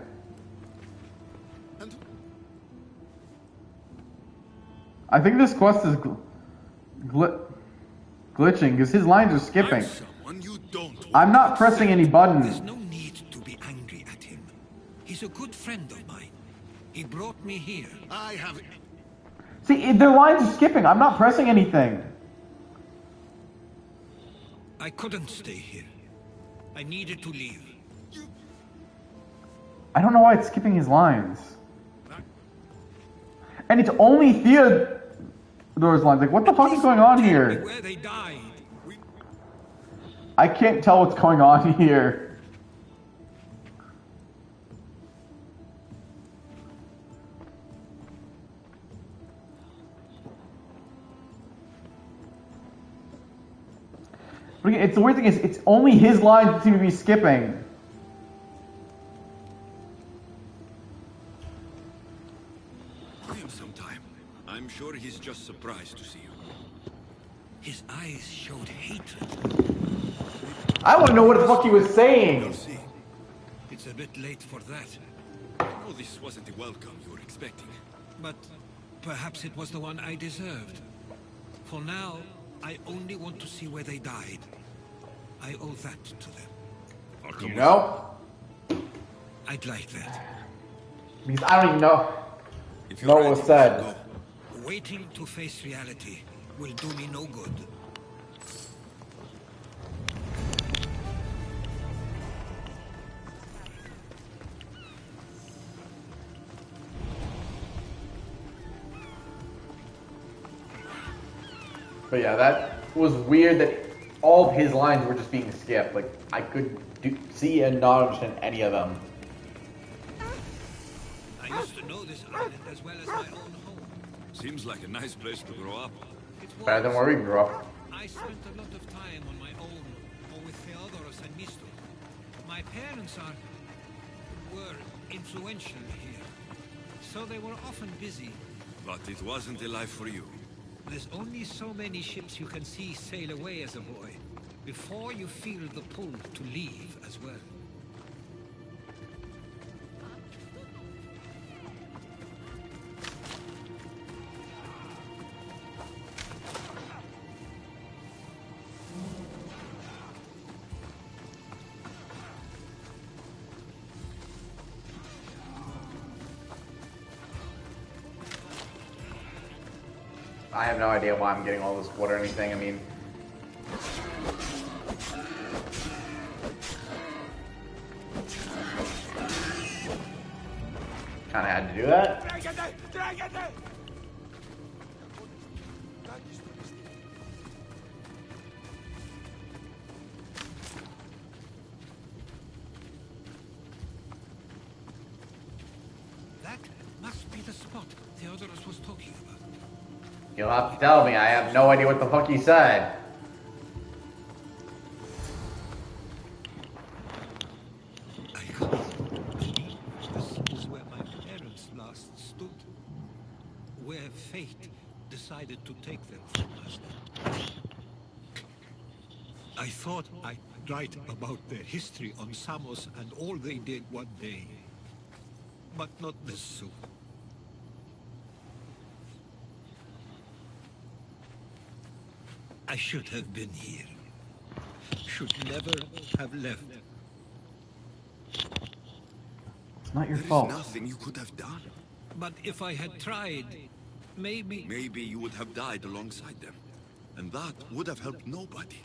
I think this quest is glitching because his lines are skipping. I'm not pressing any buttons. There's no need to be angry at him. He's a good friend of mine. He brought me here. I have... See, their lines are skipping. I'm not pressing anything. I couldn't stay here. I needed to leave. I don't know why it's skipping his lines. And it's only Theodore's lines. Like, what the fuck is going on here? Where they died. I can't tell what's going on here. But again, the weird thing is, it's only his lines that seem to be skipping. Give him some time. I'm sure he's just surprised to see you. His eyes showed hatred. I want to know what the fuck he was saying. It's a bit late for that. Oh, this wasn't the welcome you were expecting. But perhaps it was the one I deserved. For now, I only want to see where they died. I owe that to them. You know? I'd like that. Because I don't even know what was said. Waiting to face reality will do me no good. But yeah, that was weird that all of his lines were just being skipped. Like, I could see and not understand any of them. I used to know this island as well as my own home. Seems like a nice place to grow up. Better than where we grew up. I spent a lot of time on my own, or with Theodoros and Misto. My parents were influential here, so they were often busy. But it wasn't a life for you. There's only so many ships you can see sail away as a boy, before you feel the pull to leave as well. I have no idea why I'm getting all this wood or anything. I mean, kind of had to do that. That must be the spot Theodoros was talking about. You'll have to tell me. I have no idea what the fuck he said. I can't believe this is where my parents last stood. Where fate decided to take them from us. I thought I'd write about their history on Samos and all they did one day. But not this soon. I should have been here. Should never have left. It's not your There is fault. nothing you could have done. But if I had tried, maybe... Maybe you would have died alongside them. And that would have helped nobody.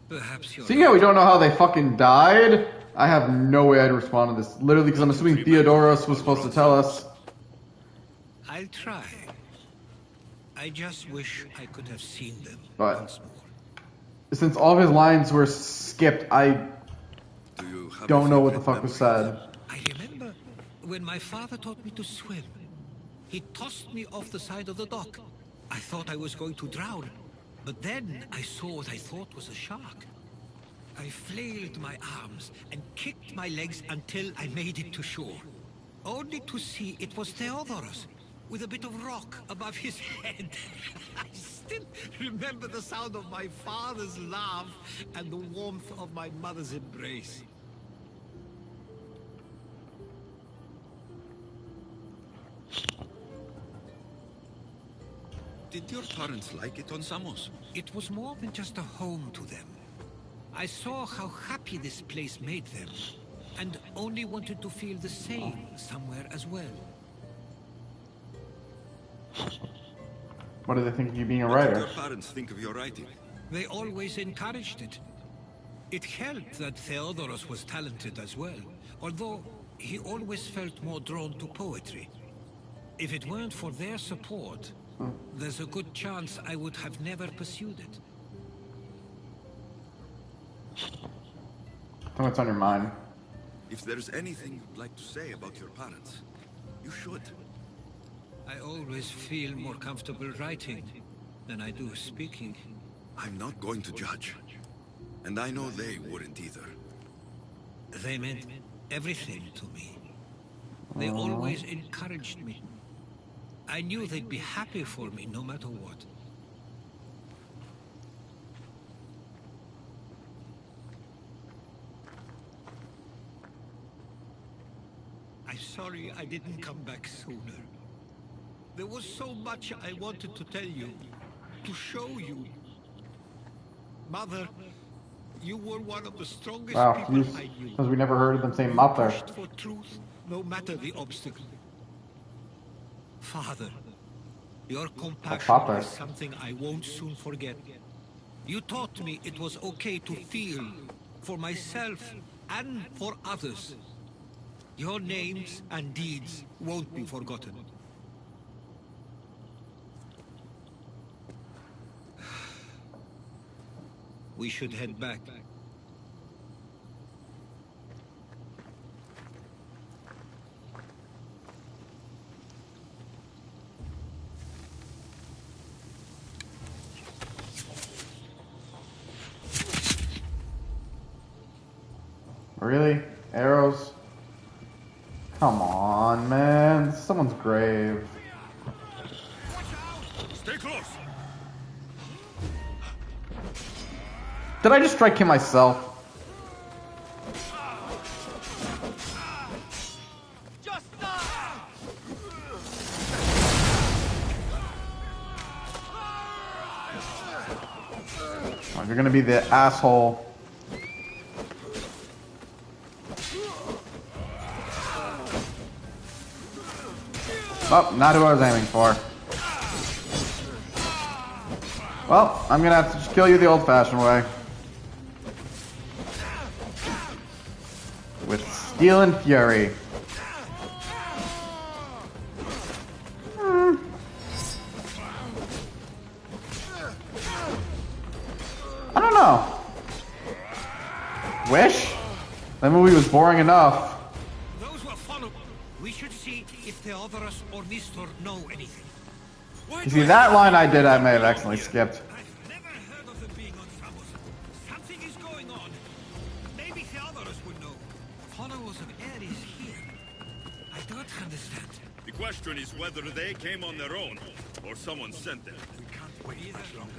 Perhaps you're... See how we don't know how they fucking died? I have no way I'd respond to this. Literally, because I'm assuming Theodoros was supposed to tell us. I'll try. I just wish I could have seen them But since all of his lines were skipped, I don't know what the fuck was said. I remember when my father taught me to swim. He tossed me off the side of the dock. I thought I was going to drown. But then I saw what I thought was a shark. I flailed my arms and kicked my legs until I made it to shore. Only to see it was Theodoros, with a bit of rock above his head. I still remember the sound of my father's laugh and the warmth of my mother's embrace. Did your parents like it on Samos? It was more than just a home to them. I saw how happy this place made them, and only wanted to feel the same somewhere as well. What do they think of you being a What writer? did your parents think of your writing? They always encouraged it. It helped that Theodoros was talented as well, although he always felt more drawn to poetry. If it weren't for their support, there's a good chance I would have never pursued it. Tell me what's on your mind. If there's anything you'd like to say about your parents, you should. I always feel more comfortable writing than I do speaking. I'm not going to judge. And I know they wouldn't either. They meant everything to me. They always encouraged me. I knew they'd be happy for me no matter what. I'm sorry I didn't come back sooner. There was so much I wanted to tell you, to show you. Mother, you were one of the strongest people I knew. Because we never heard of them saying mother. Pushed for truth, no matter the obstacle. Father, your compassion is something I won't soon forget. You taught me it was okay to feel, for myself and for others. Your names and deeds won't be forgotten. We should head back. Really? Arrows? Come on, man. This is someone's grave. Stay close. Did I just strike him myself? Oh, you're gonna be the asshole. Oh, not who I was aiming for. Well, I'm gonna have to just kill you the old-fashioned way. With steel and fury. I don't know. Wish? That movie was boring enough. Those were followed. We should see if Theodoros or Nistor know anything. You see, that line I may have accidentally skipped. I've never heard of them being on Samos. Something is going on. Maybe Theodoros would know. Followers of Ares here. I don't understand. The question is whether they came on their own, or someone sent them. We can't wait much longer.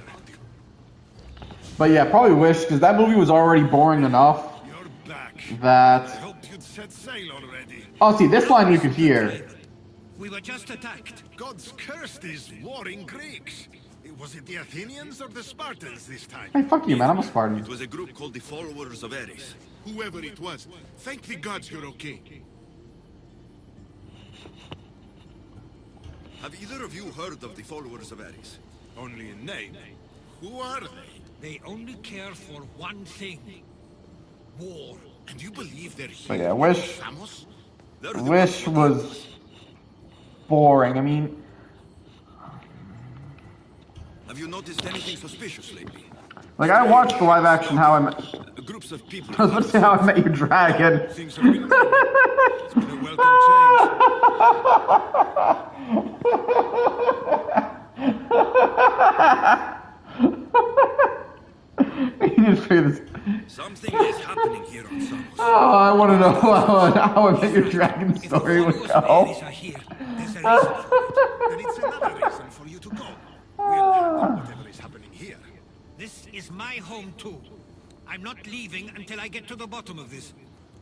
But yeah, probably Wish, because that movie was already boring enough. You're back. That... I hoped you'd set sail already. Oh, see, this line you could hear. We were just attacked. Gods cursed these warring Greeks. Was it the Athenians or the Spartans this time? Hey, fuck you, man. I'm a Spartan. It was a group called the Followers of Ares. Whoever it was, thank the gods you're okay. Have either of you heard of the Followers of Ares? Only in name. Who are they? They only care for one thing. War. And you believe they're here? But yeah, Wish... Samos? Wish was... boring. I mean... Have you noticed anything suspicious lately? Like, I watched the live-action How I Met... Groups of people... I was about to say How I Met Your Dragon. Things have been normal. It's been a welcome You need to figure this... Something is happening here on Samos. Oh, I want to know how I Met Your Dragon story would go. Then it's another reason for you to go. We'll handle whatever is happening here. This is my home too. I'm not leaving until I get to the bottom of this.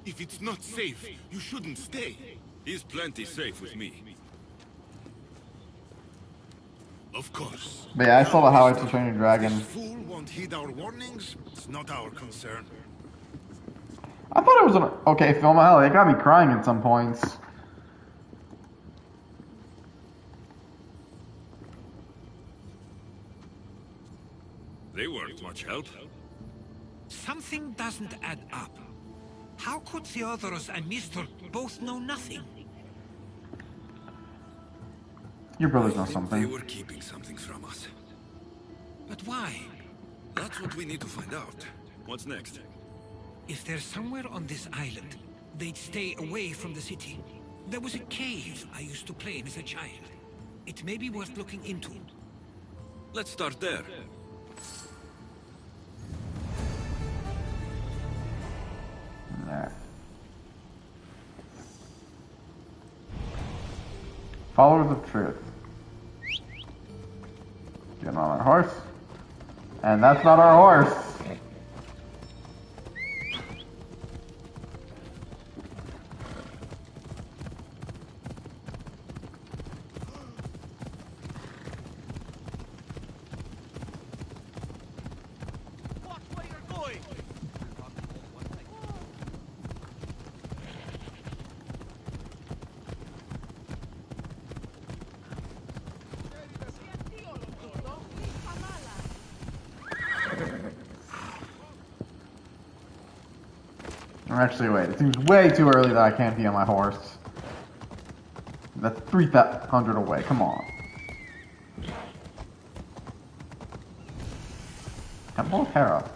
If it's not safe, you shouldn't stay. He's plenty safe with me. Of course. But yeah, I saw the How to Train Your Dragon. This fool won't heed our warnings. It's not our concern. I thought it was an okay film. Hell, it got me crying at some points. They weren't much help. Something doesn't add up. How could Theodoros and Mistor both know nothing? Your brothers know They something. were keeping something from us. But why? That's what we need to find out. What's next? If they're somewhere on this island, they'd stay away from the city. There was a cave I used to play in as a child. It may be worth looking into. Let's start there. Yeah. Followers of Truth. Getting on our horse. And that's not our horse. Actually, wait. It seems way too early that I can't be on my horse. That's 300 away. Come on. Temple of Hera.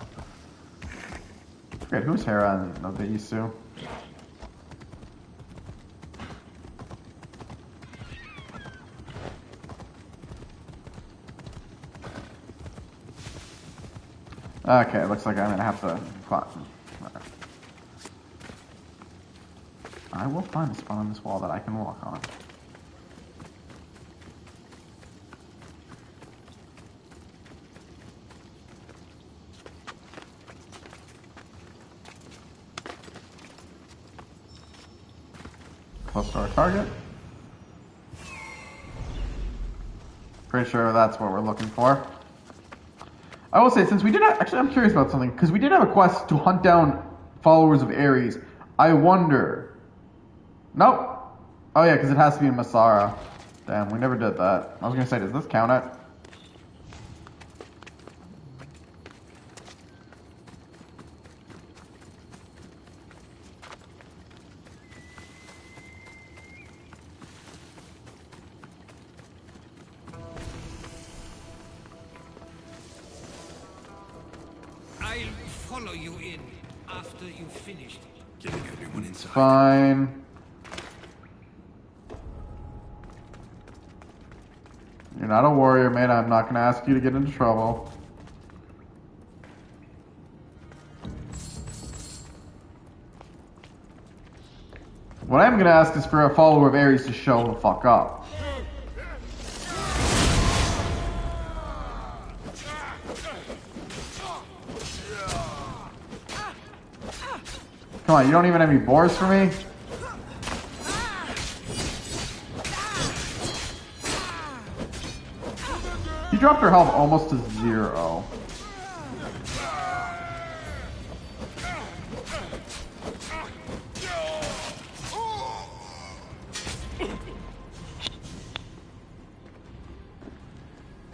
I forget who's Hera of the Isu. Okay, looks like I'm gonna have to climb. I will find a spot on this wall that I can walk on. Close to our target. Pretty sure that's what we're looking for. I will say, since we did have, actually I'm curious about something, because we did have a quest to hunt down followers of Ares. I wonder... Nope. Oh yeah, because it has to be in Masara. Damn, we never did that. I was going to say, does this count it? I'll follow you in after you've finished. Getting everyone inside. Fine. You're not a warrior, mate. I'm not going to ask you to get into trouble. What I'm going to ask is for a follower of Ares to show the fuck up. Come on, you don't even have any boars for me? You dropped her health almost to 0.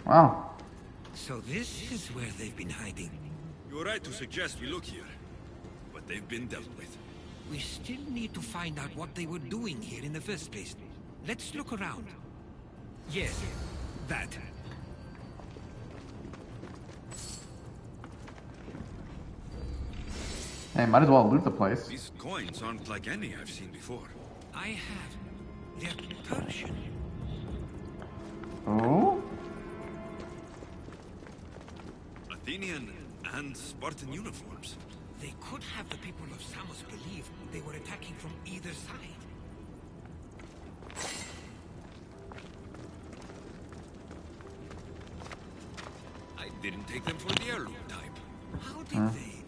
Wow. So this is where they've been hiding. You're right to suggest we look here, but they've been dealt with. We still need to find out what they were doing here in the first place. Let's look around. Yes, that. Hey, might as well loot the place. These coins aren't like any I've seen before. I have. They're Persian. Oh? Athenian and Spartan uniforms. They could have the people of Samos believe they were attacking from either side. I didn't take them for the heirloom type. How did they?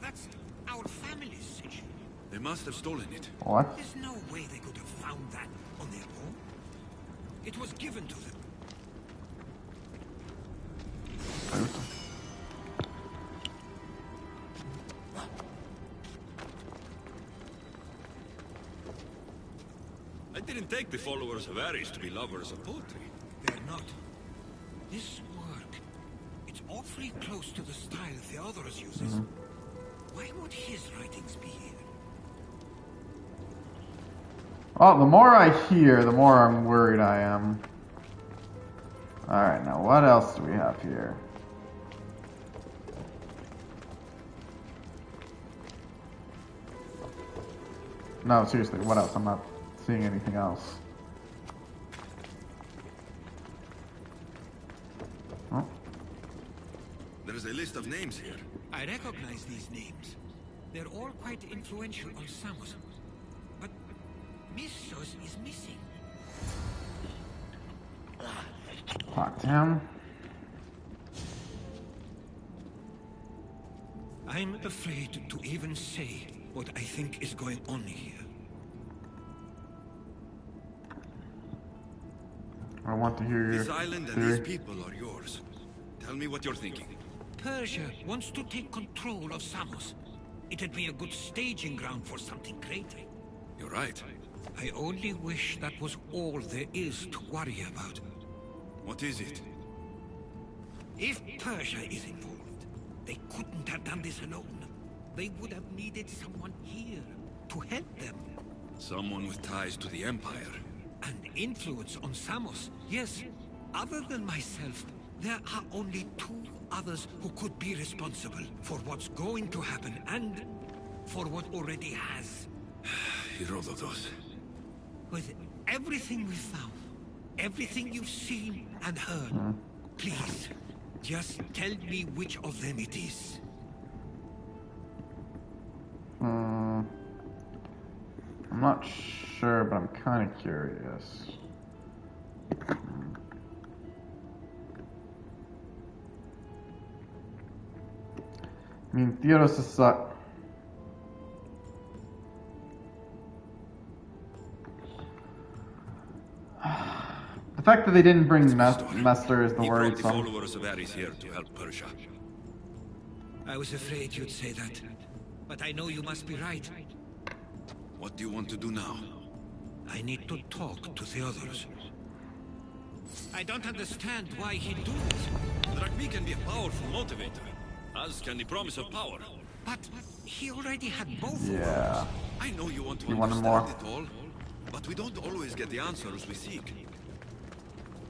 That's our family's issue. They must have stolen it. What? There's no way they could have found that on their own. It was given to them. didn't take the followers of Ares to be lovers of poetry. They're not. This work, it's awfully close to the style Theodorus uses. Why would his writings be here? Well, the more I hear, the more I'm worried I am. Alright, now what else do we have here? No, seriously, what else? I'm not seeing anything else. Oh. There's a list of names here. I recognize these names. They're all quite influential on Samos. But Missos is missing. Fuck him. I'm afraid to even say what I think is going on here. I want to hear your This island and theory. these people are yours. Tell me what you're thinking. Persia wants to take control of Samos. It'd be a good staging ground for something greater. You're right. I only wish that was all there is to worry about. What is it? If Persia is involved, they couldn't have done this alone. They would have needed someone here to help them. Someone with ties to the Empire. And influence on Samos. Yes, other than myself, there are only two others who could be responsible for what's going to happen and for what already has. Herodotus. With everything we've found, everything you've seen and heard, please, just tell me which of them it is. I'm not sure, but I'm kind of curious. I mean, Theodorus is the fact that they didn't bring Mester is the He brought the worrisome. followers of Ares here to help Persia. I was afraid you'd say that, but I know you must be right. What do you want to do now? I need to talk to Theodorus. I don't understand why he'd do this. Drachmi can be a powerful motivator, as can the promise of power. But he already had both. Yeah. I know you want to You want understand more? it all, but we don't always get the answers we seek.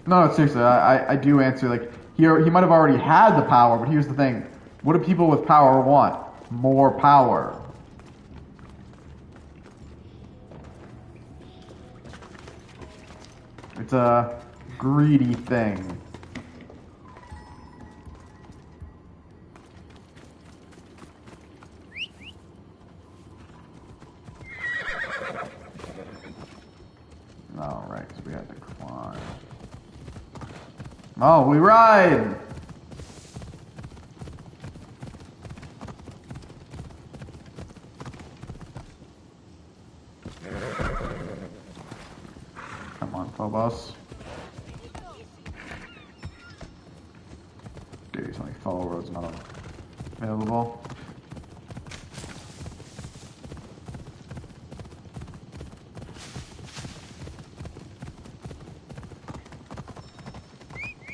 No, seriously, I do answer. Like, he might have already had the power, but here's the thing. What do people with power want? More power. It's a greedy thing. All right, because we had to climb. Oh, we ride! Come on, Phobos. Dude, there's only follow roads not available.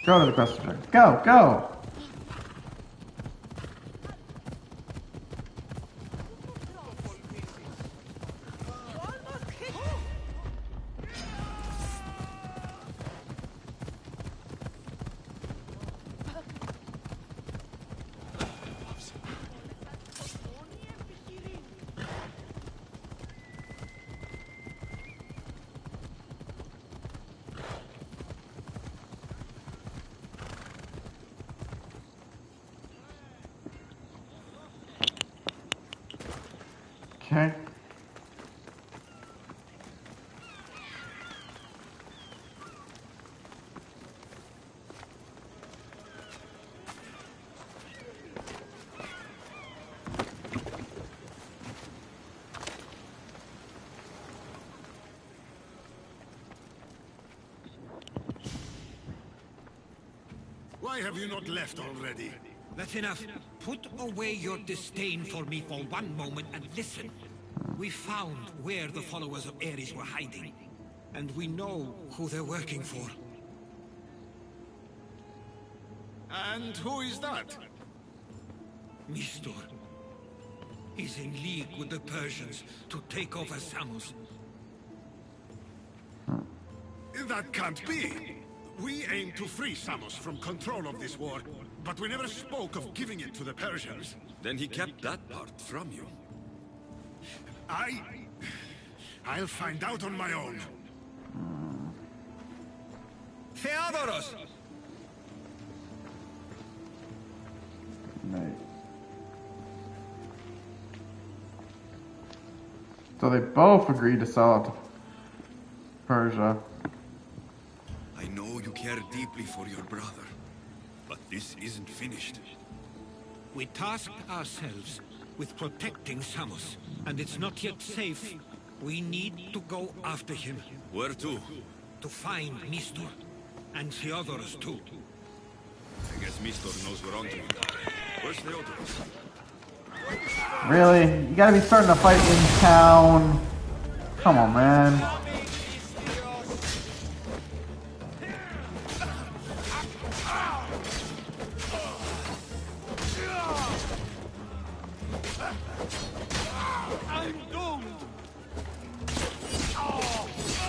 Go to the quest objective. Go, go! Okay. Why have you not left already? That's enough. Put away your disdain for me for one moment and listen. We found where the followers of Ares were hiding. And we know who they're working for. And who is that? Mistor. He's in league with the Persians to take over Samos. That can't be! We aim to free Samos from control of this war, but we never spoke of giving it to the Persians. Then he kept that part from you. I'll find out on my own. Theodoros! Right. So they both agreed to sell it to Persia. I know you care deeply for your brother, but this isn't finished. We tasked ourselves with protecting Samos, and it's not yet safe. We need to go after him. Where to? To find Mistor, and Theodoros too. I guess Mistor knows we're on to him. Where's Theodoros? Really? You gotta be starting a fight in town. Come on, man.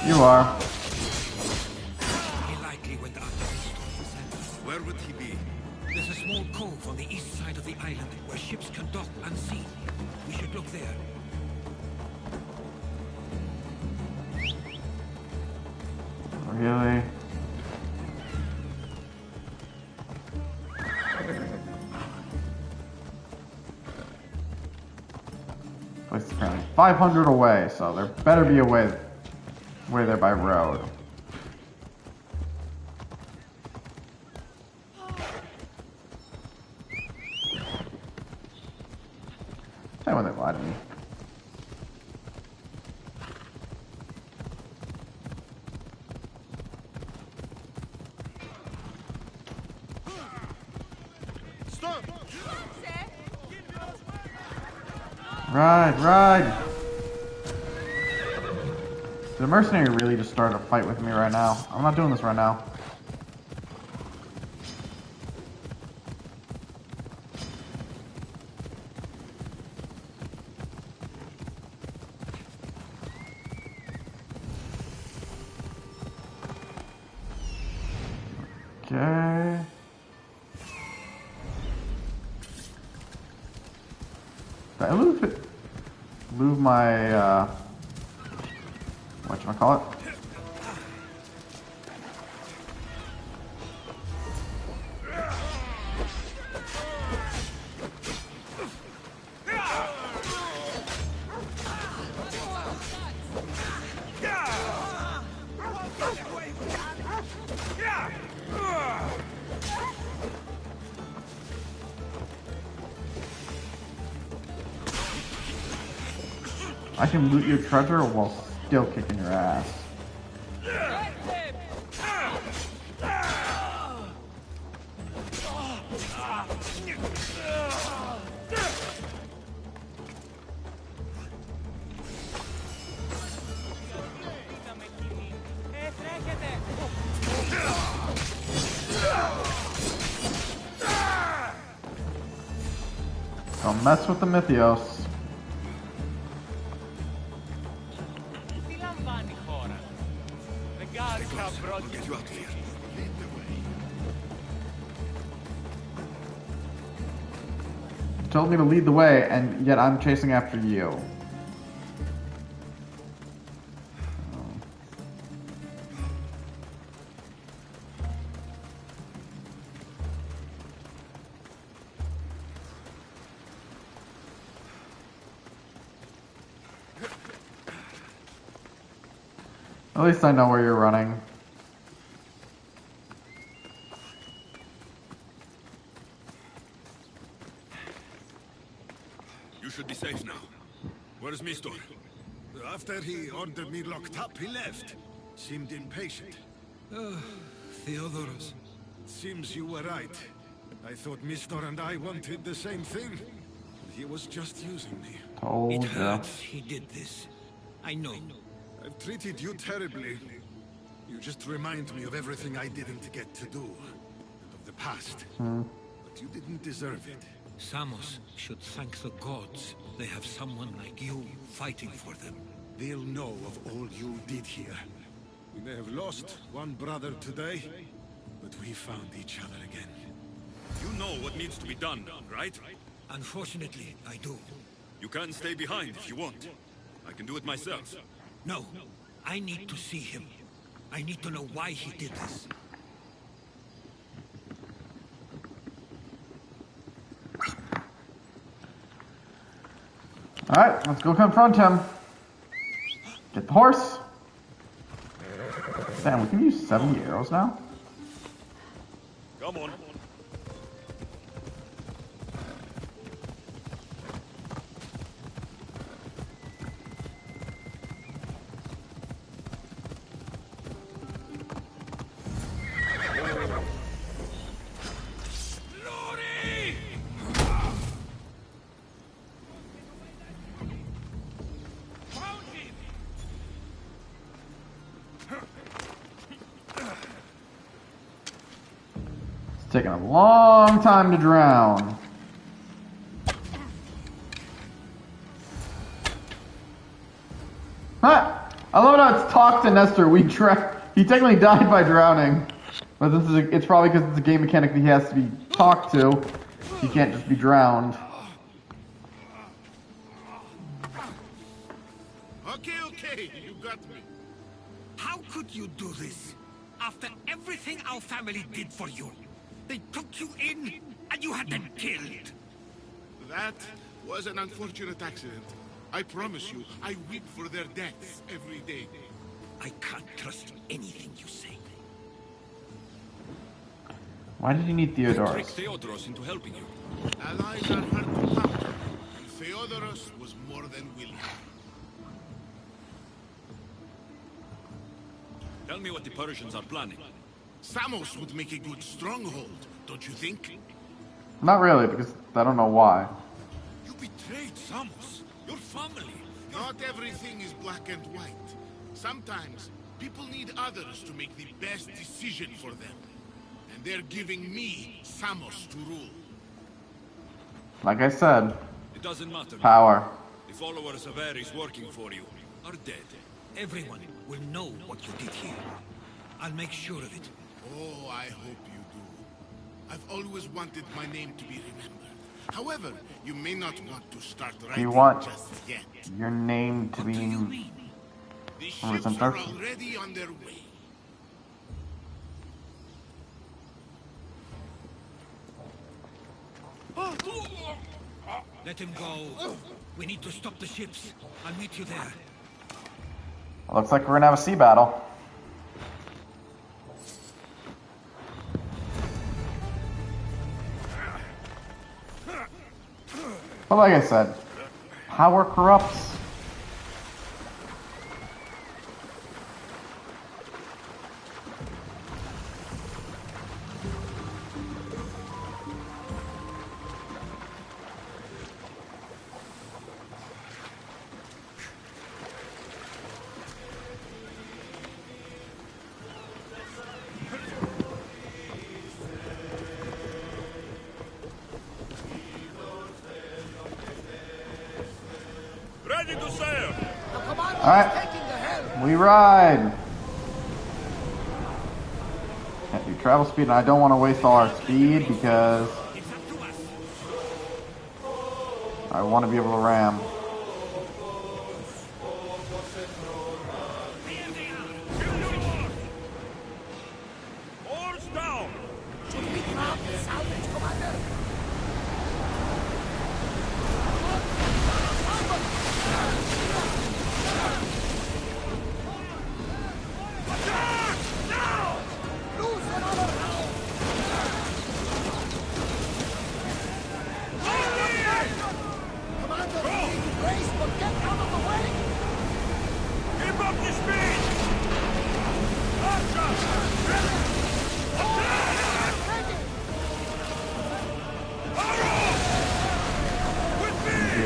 You are. He likely went after Mistor. Where would he be? There's a small cove on the east side of the island where ships can dock unseen. We should look there. Really? Place is apparently 500 away, so there better be a way there by road. Tell me when they lied to me. Stop! Ride! Did the mercenary really just start a fight with me right now? I'm not doing this right now. Okay. Did I lose my, whatchamacallit? I can loot your treasure while still kicking your ass. Don't mess with the Mythios. I'll get you out of here. Lead the way. You told me to lead the way, and yet I'm chasing after you. At least I know where you're running. You should be safe now. Where's Mistor? After he ordered me locked up, he left. Seemed impatient. Theodoros. Seems you were right. I thought Mistor and I wanted the same thing. He was just using me. Told It ya. hurts he did this. I know. I've treated you terribly. You just remind me of everything I didn't get to do. And of the past. But you didn't deserve it. Samos should thank the gods. They have someone like you fighting for them. They'll know of all you did here. We may have lost one brother today, but we found each other again. You know what needs to be done, right? Unfortunately, I do. You can stay behind if you want. I can do it myself. No, I need to see him. I need to know why he did this. Alright, let's go confront him. Get the horse. Damn, we can use 70 arrows now? Come on. Taking a long time to drown. Huh! I love how it's talk to Nestor. He technically died by drowning, but it's probably because it's a game mechanic that he has to be talked to. He can't just be drowned. Okay, you got me. How could you do this? After everything our family did for you? They took you in, and you had them killed. That was an unfortunate accident. I promise you, I weep for their deaths every day. I can't trust anything you say. Why did you need Theodoros? Trick Theodoros into helping you. Allies are hard to counter, and Theodoros was more than willing. Tell me what the Persians are planning. Samos would make a good stronghold, don't you think? Not really, because I don't know why. You betrayed Samos, your family. Not everything is black and white. Sometimes, people need others to make the best decision for them. And they're giving me Samos to rule. Like I said, it doesn't matter. Power. The followers of Ares working for you are dead. Everyone will know what you did here. I'll make sure of it. Oh, I hope you do. I've always wanted my name to be remembered. However, you may not want to start writing You want just yet. your name to be... The ships are already on their way. Let him go. We need to stop the ships. I'll meet you there. Looks like we're gonna have a sea battle. But like I said, power corrupts. Ready to sail! Alright, we ride. Can't do travel speed, and I don't want to waste all our speed because I want to be able to ram. Oars down!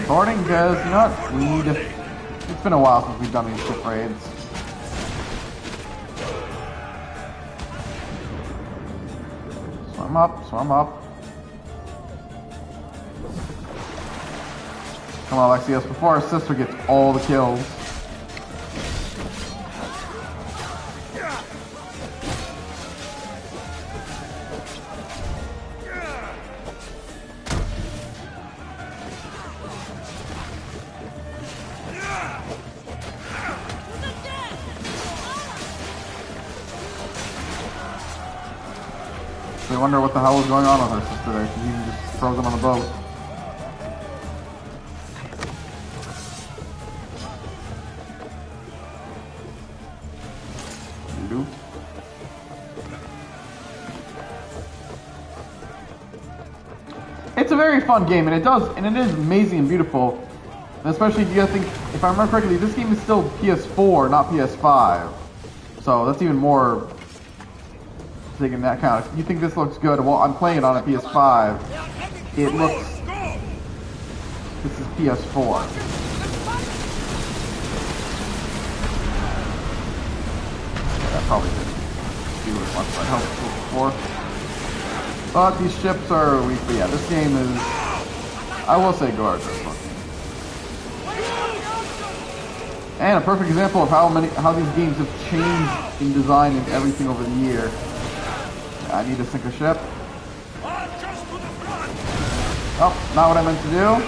Boarding because, you know what, it's been a while since we've done these ship raids. Swim up, swim up. Come on, Alexios, before our sister gets all the kills. I wonder what the hell was going on with her sister there. She's even just frozen on the boat. It's a very fun game, and it is amazing and beautiful. And especially if you guys think, if I remember correctly, this game is still PS4, not PS5. So that's even more taking that account. If you think this looks good, well, I'm playing it on a PS5. It looks... This is PS4. That probably didn't do as much as I hoped before. But these ships are weak. But yeah, this game is, I will say, gorgeous looking. And a perfect example of how these games have changed in design and everything over the year. I need to sink a ship. Oh, not what I meant to do.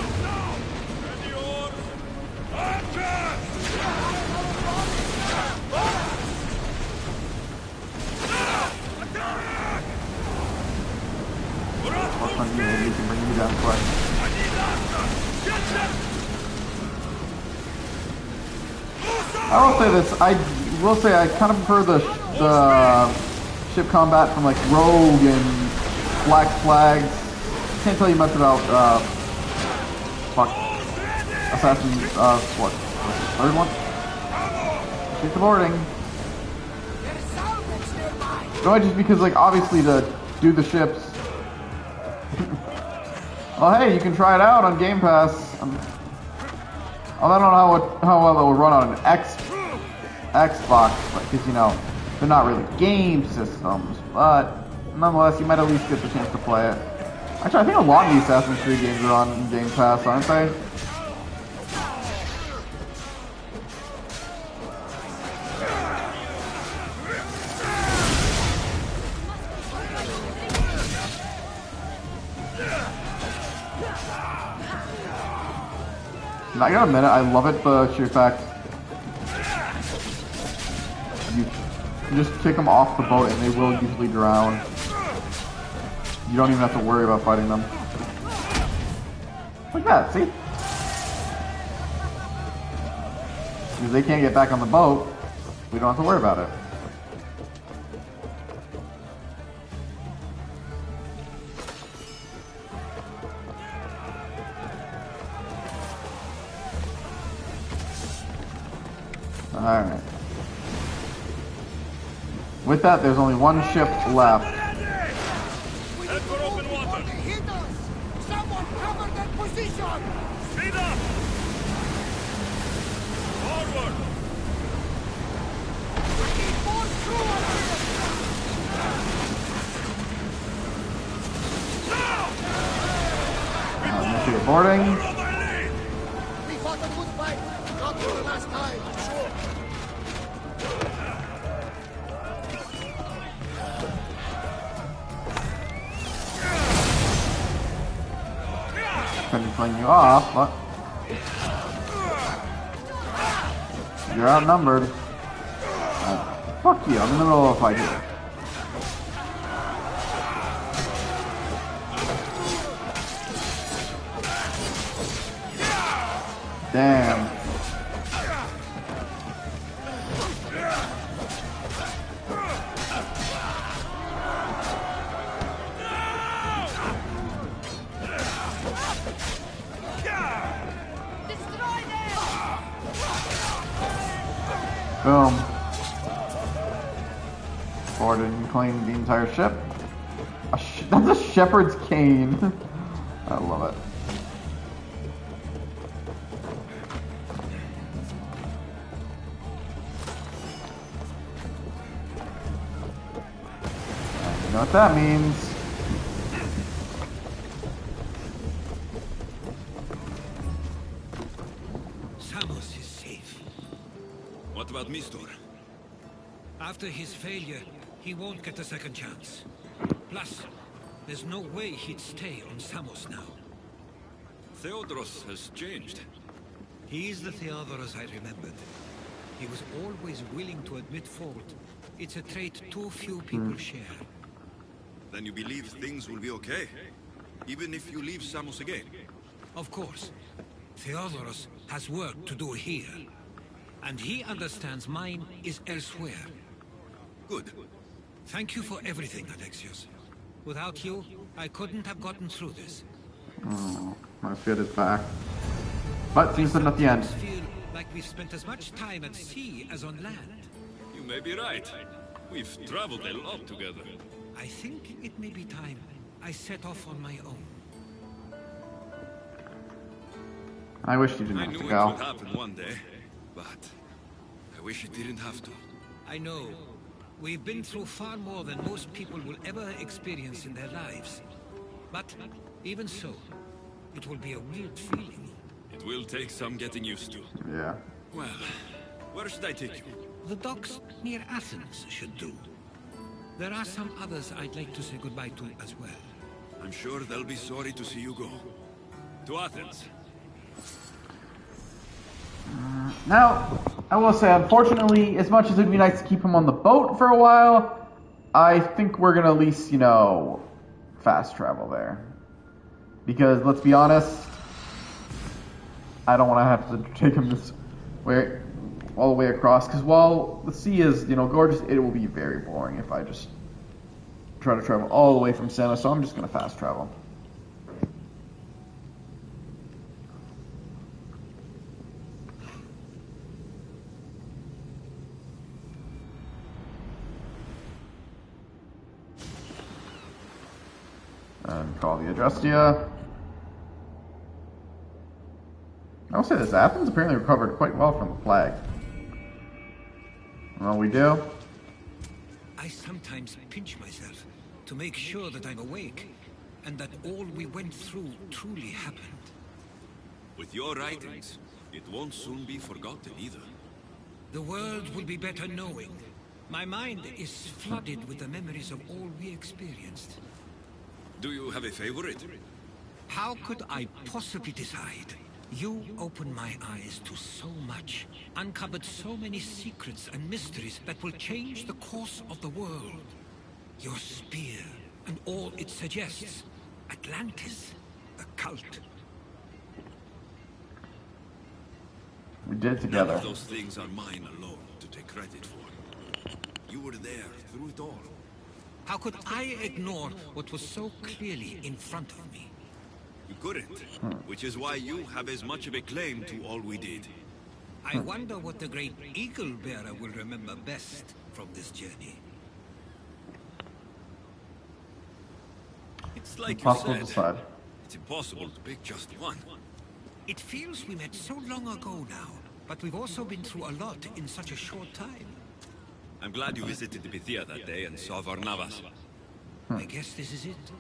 Maybe you can bring me down quick. I will say this. I will say I kind of prefer the ship combat from like Rogue and Black Flags. Can't tell you much about Assassin's what? Third one? Get the boarding. No, just because like obviously to do the ships. Well, hey, you can try it out on Game Pass. I don't know how well it will run on an Xbox, because you know they're not really game systems, but nonetheless, you might at least get the chance to play it. Actually, I think a lot of these Assassin's Creed games are on Game Pass, aren't they? I gotta admit it, I love it, the sheer fact you just kick them off the boat and they will usually drown. You don't even have to worry about fighting them. Like that, see? Because they can't get back on the boat, we don't have to worry about it. Alright. With that, there's only one ship left. Head for open water. Hit us! Someone cover that position! Speed up! Forward! We need more crew Initiate boarding. We fought a good fight. Not for the last time, I'm sure. Couldn't fling you off, but you're outnumbered. Fuck you, I'm in the middle of a fight here. Damn. Boom. Boarded and claimed the entire ship. That's a shepherd's cane. I love it. And you know what that means. What about Mistor? After his failure, he won't get a second chance. Plus, there's no way he'd stay on Samos now. Theodoros has changed. He's the Theodoros I remembered. He was always willing to admit fault. It's a trait too few people share. Then you believe things will be okay? Even if you leave Samos again? Of course. Theodoros has work to do here. And he understands mine is elsewhere. Good. Thank you for everything, Alexios. Without you, I couldn't have gotten through this. Oh, my fear is back. But seems not at the end. I feel like we've spent as much time at sea as on land. You may be right. We've traveled a lot together. I think it may be time I set off on my own. I wish you didn't I have knew to it go. would happen one day, but I wish it didn't have to. I know. We've been through far more than most people will ever experience in their lives. But even so, it will be a weird feeling. It will take some getting used to. Yeah. Well, where should I take you? The docks near Athens should do. There are some others I'd like to say goodbye to as well. I'm sure they'll be sorry to see you go. To Athens. Now, I will say, unfortunately, as much as it'd be nice to keep him on the boat for a while, I think we're gonna at least, fast travel there. Because, let's be honest, I don't want to have to take him this way, all the way across, because while the sea is, gorgeous, it will be very boring if I just try to travel all the way from Samos, so I'm just gonna fast travel. And call the Adrestia. I will say this, Athens apparently recovered quite well from the plague. Well, we do. I sometimes pinch myself to make sure that I'm awake, and that all we went through truly happened. With your writings, it won't soon be forgotten either. The world will be better knowing. My mind is flooded with the memories of all we experienced. Do you have a favorite? How could I possibly decide? You opened my eyes to so much, uncovered so many secrets and mysteries that will change the course of the world. Your spear, and all it suggests. Atlantis, a cult. We did it together. None of those things are mine alone to take credit for. You were there through it all. How could I ignore what was so clearly in front of me? You couldn't, which is why you have as much of a claim to all we did. I wonder what the great Eagle Bearer will remember best from this journey. It's like Impossible you to said. decide. It's impossible to pick just one. It feels we met so long ago now, but we've also been through a lot in such a short time. I'm glad you visited the Bithia that day and saw Varnavas. I guess this is it.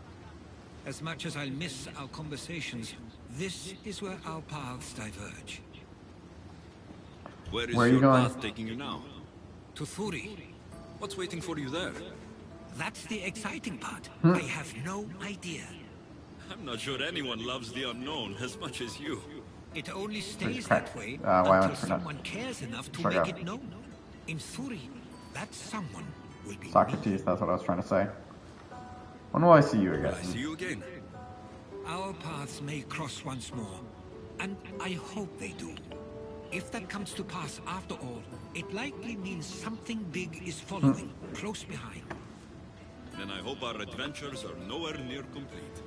As much as I'll miss our conversations, this is where our paths diverge. Where is Where are you your going? path taking you now? To Thuri. What's waiting for you there? That's the exciting part. I have no idea. I'm not sure anyone loves the unknown as much as you. It only stays Okay. that way Why until not? someone cares enough to Forgot. make it known. In Thuri, that someone will be Socrates, that's what I was trying to say. When will I see you again? I see you again. Our paths may cross once more, and I hope they do. If that comes to pass after all, it likely means something big is following, close behind. Then I hope our adventures are nowhere near complete.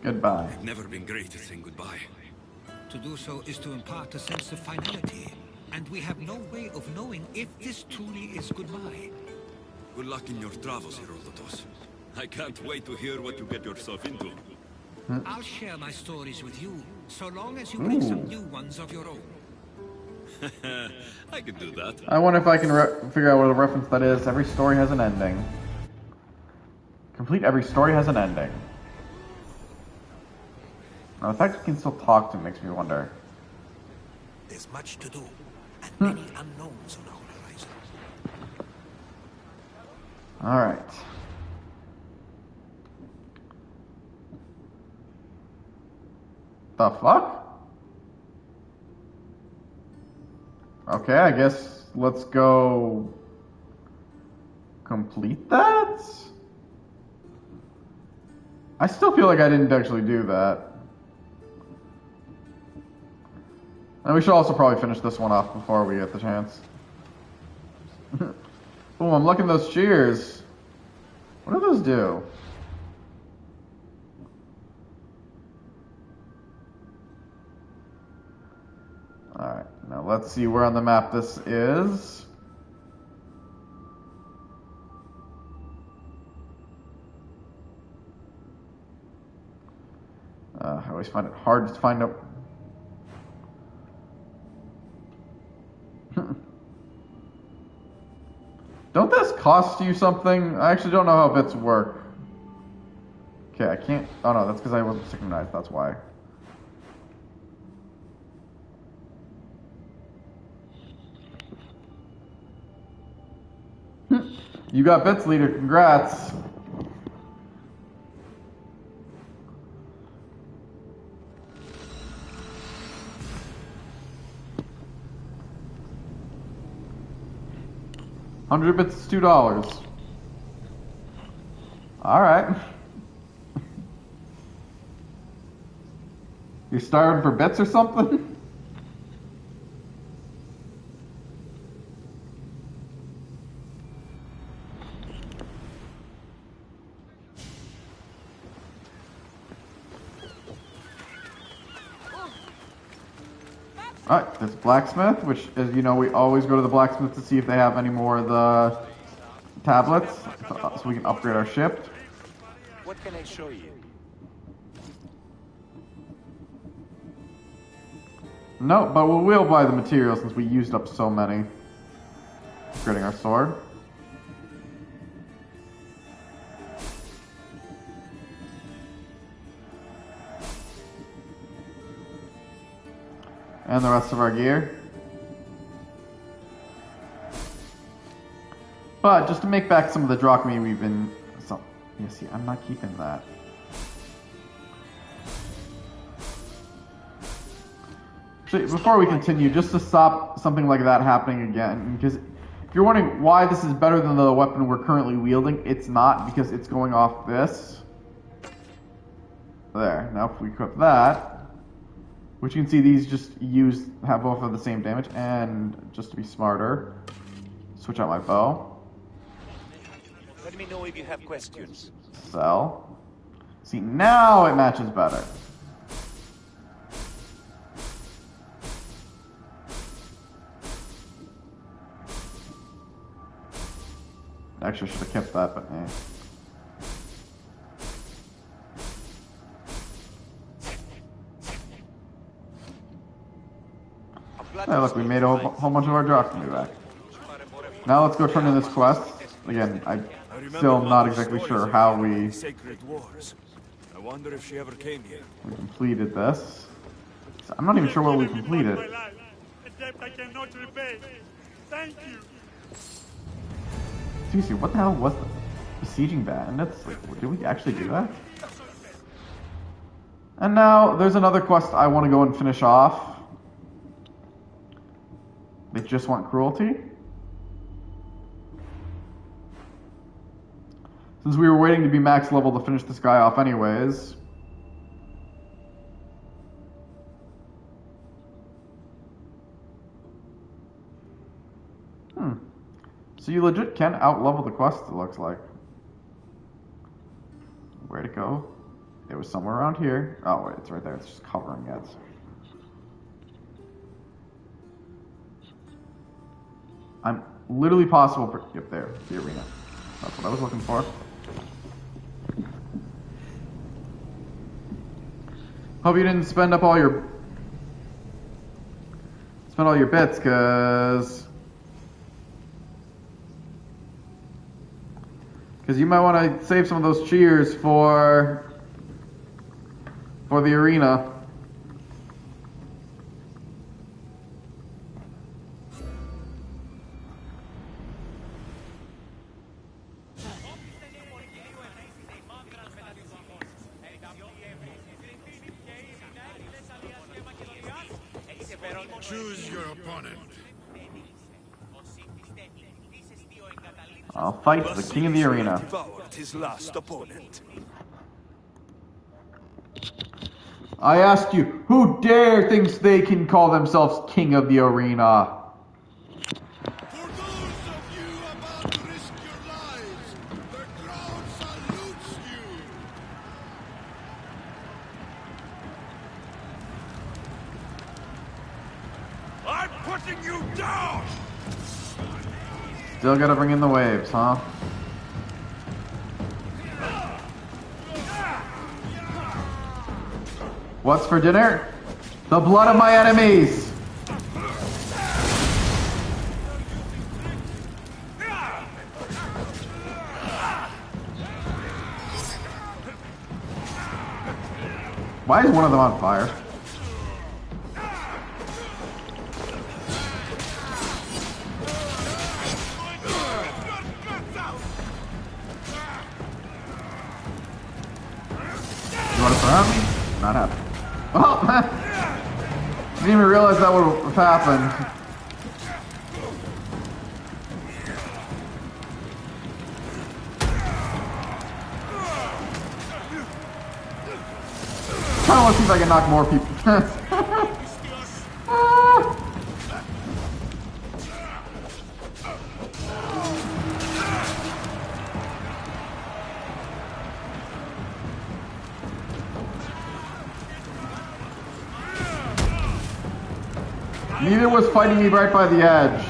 Goodbye. I've never been great at saying goodbye. To do so is to impart a sense of finality, and we have no way of knowing if this truly is goodbye. Good luck in your travels, Herodotus. I can't wait to hear what you get yourself into. I'll share my stories with you, so long as you bring some new ones of your own. I can do that. I wonder if I can figure out what a reference that is. Every story has an ending. Complete every story has an ending. Now, the fact we can still talk to him makes me wonder. There's much to do, and many unknowns on our horizon. Alright. The fuck? Okay, I guess let's go complete that? I still feel like I didn't actually do that. And we should also probably finish this one off before we get the chance. Oh, I'm looking at those cheers. What do those do? Alright, now let's see where on the map this is. I always find it hard to find out. Don't this cost you something? I actually don't know how bits work. Okay, I can't. Oh no, that's because I wasn't synchronized, that's why. You got bits, leader. Congrats. $100 bits is $2. Alright. You're starving for bits or something? Alright, there's a blacksmith, which, as you know, we always go to the blacksmith to see if they have any more of the tablets, so we can upgrade our ship. What can I show you? No, but we will buy the materials since we used up so many. Upgrading our sword. And the rest of our gear. But just to make back some of the drachmae we've been... Yeah, see, I'm not keeping that. Actually, before we continue, just to stop something like that happening again, because if you're wondering why this is better than the weapon we're currently wielding, it's not, because it's going off this. There. Now if we equip that... Which you can see these just have both of the same damage, and just to be smarter, switch out my bow. Let me know if you have questions. Sell. See, now it matches better. Actually, I should have kept that, but eh. Hey, look, we made a whole bunch of our drachmae back. Now let's go turn in this quest. Again, I'm still not exactly sure how we wonder if she ever came here. We completed this. So I'm not even sure what we completed. Seriously, what the hell was the besieging bandits? Like, did we actually do that? And now there's another quest I want to go and finish off. They just want cruelty. Since we were waiting to be max level to finish this guy off anyways. So you legit can out-level the quest, it looks like. Where'd it go? It was somewhere around here. Oh, wait, it's right there. It's just covering it. I'm literally possible for... Yep, there. The arena. That's what I was looking for. Hope you didn't spend up all your... Spend all your bits, cause... Because you might want to save some of those cheers for the arena. Choose your opponent. I'll fight the king of the arena. Devoured his last opponent. I asked you, who dare thinks they can call themselves king of the arena? For those of you about to risk your lives, the crowd salutes you. I'm putting you down! Still gotta bring in the waves, huh? What's for dinner? The blood of my enemies! Why is one of them on fire? You want to surround me? Not happening. Well, didn't even realize that would have happened. I want to see if I can knock more people. Neither was fighting me right by the edge.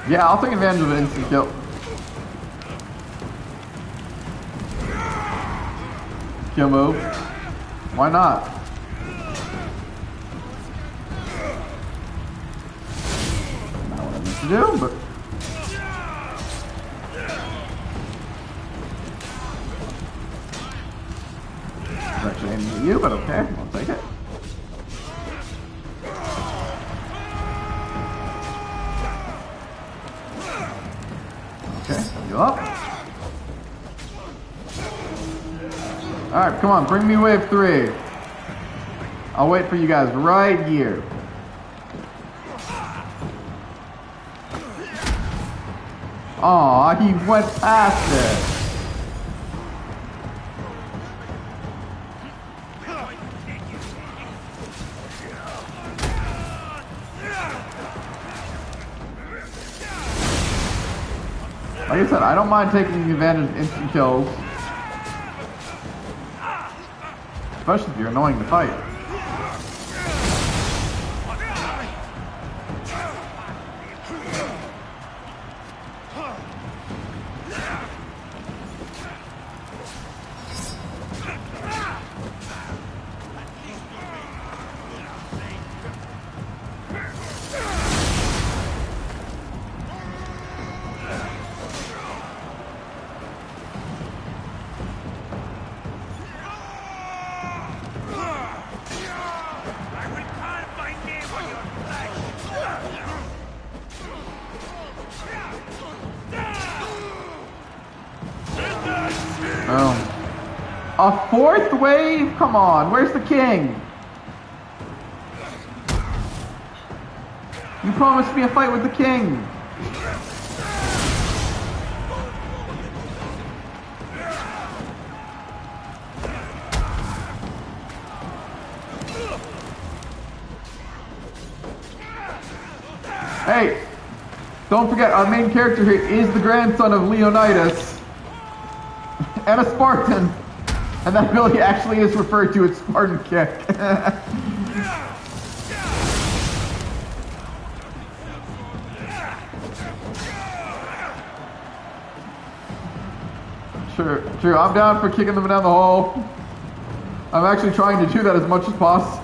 Yeah, I'll take advantage of an instant kill. Kill move. Why not? Not what I meant to do, but... It's actually aiming at you, but okay, I'll take it. Okay, you up. Alright, come on, bring me wave 3. I'll wait for you guys right here. Aw, he went past it. Like I said, I don't mind taking advantage of instant kills. Especially if you're annoying to fight. A 4th wave? Come on, where's the king? You promised me a fight with the king. Hey, don't forget, our main character here is the grandson of Leonidas and a Spartan. And that ability actually is referred to as Spartan Kick. Sure, true. I'm down for kicking them down the hole. I'm actually trying to do that as much as possible.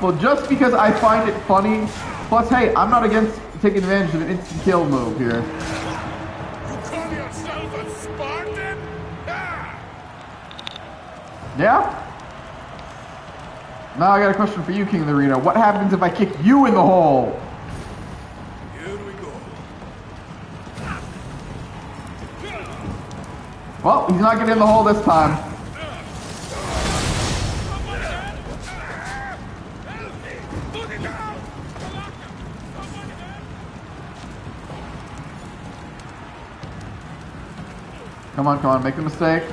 Well, just because I find it funny. Plus, hey, I'm not against taking advantage of an instant kill move here. You call yourself a Spartan? Ah! Yeah? Now I got a question for you, King of the Arena. What happens if I kick you in the hole? Here we go. Well, he's not getting in the hole this time. Come on, make the mistake.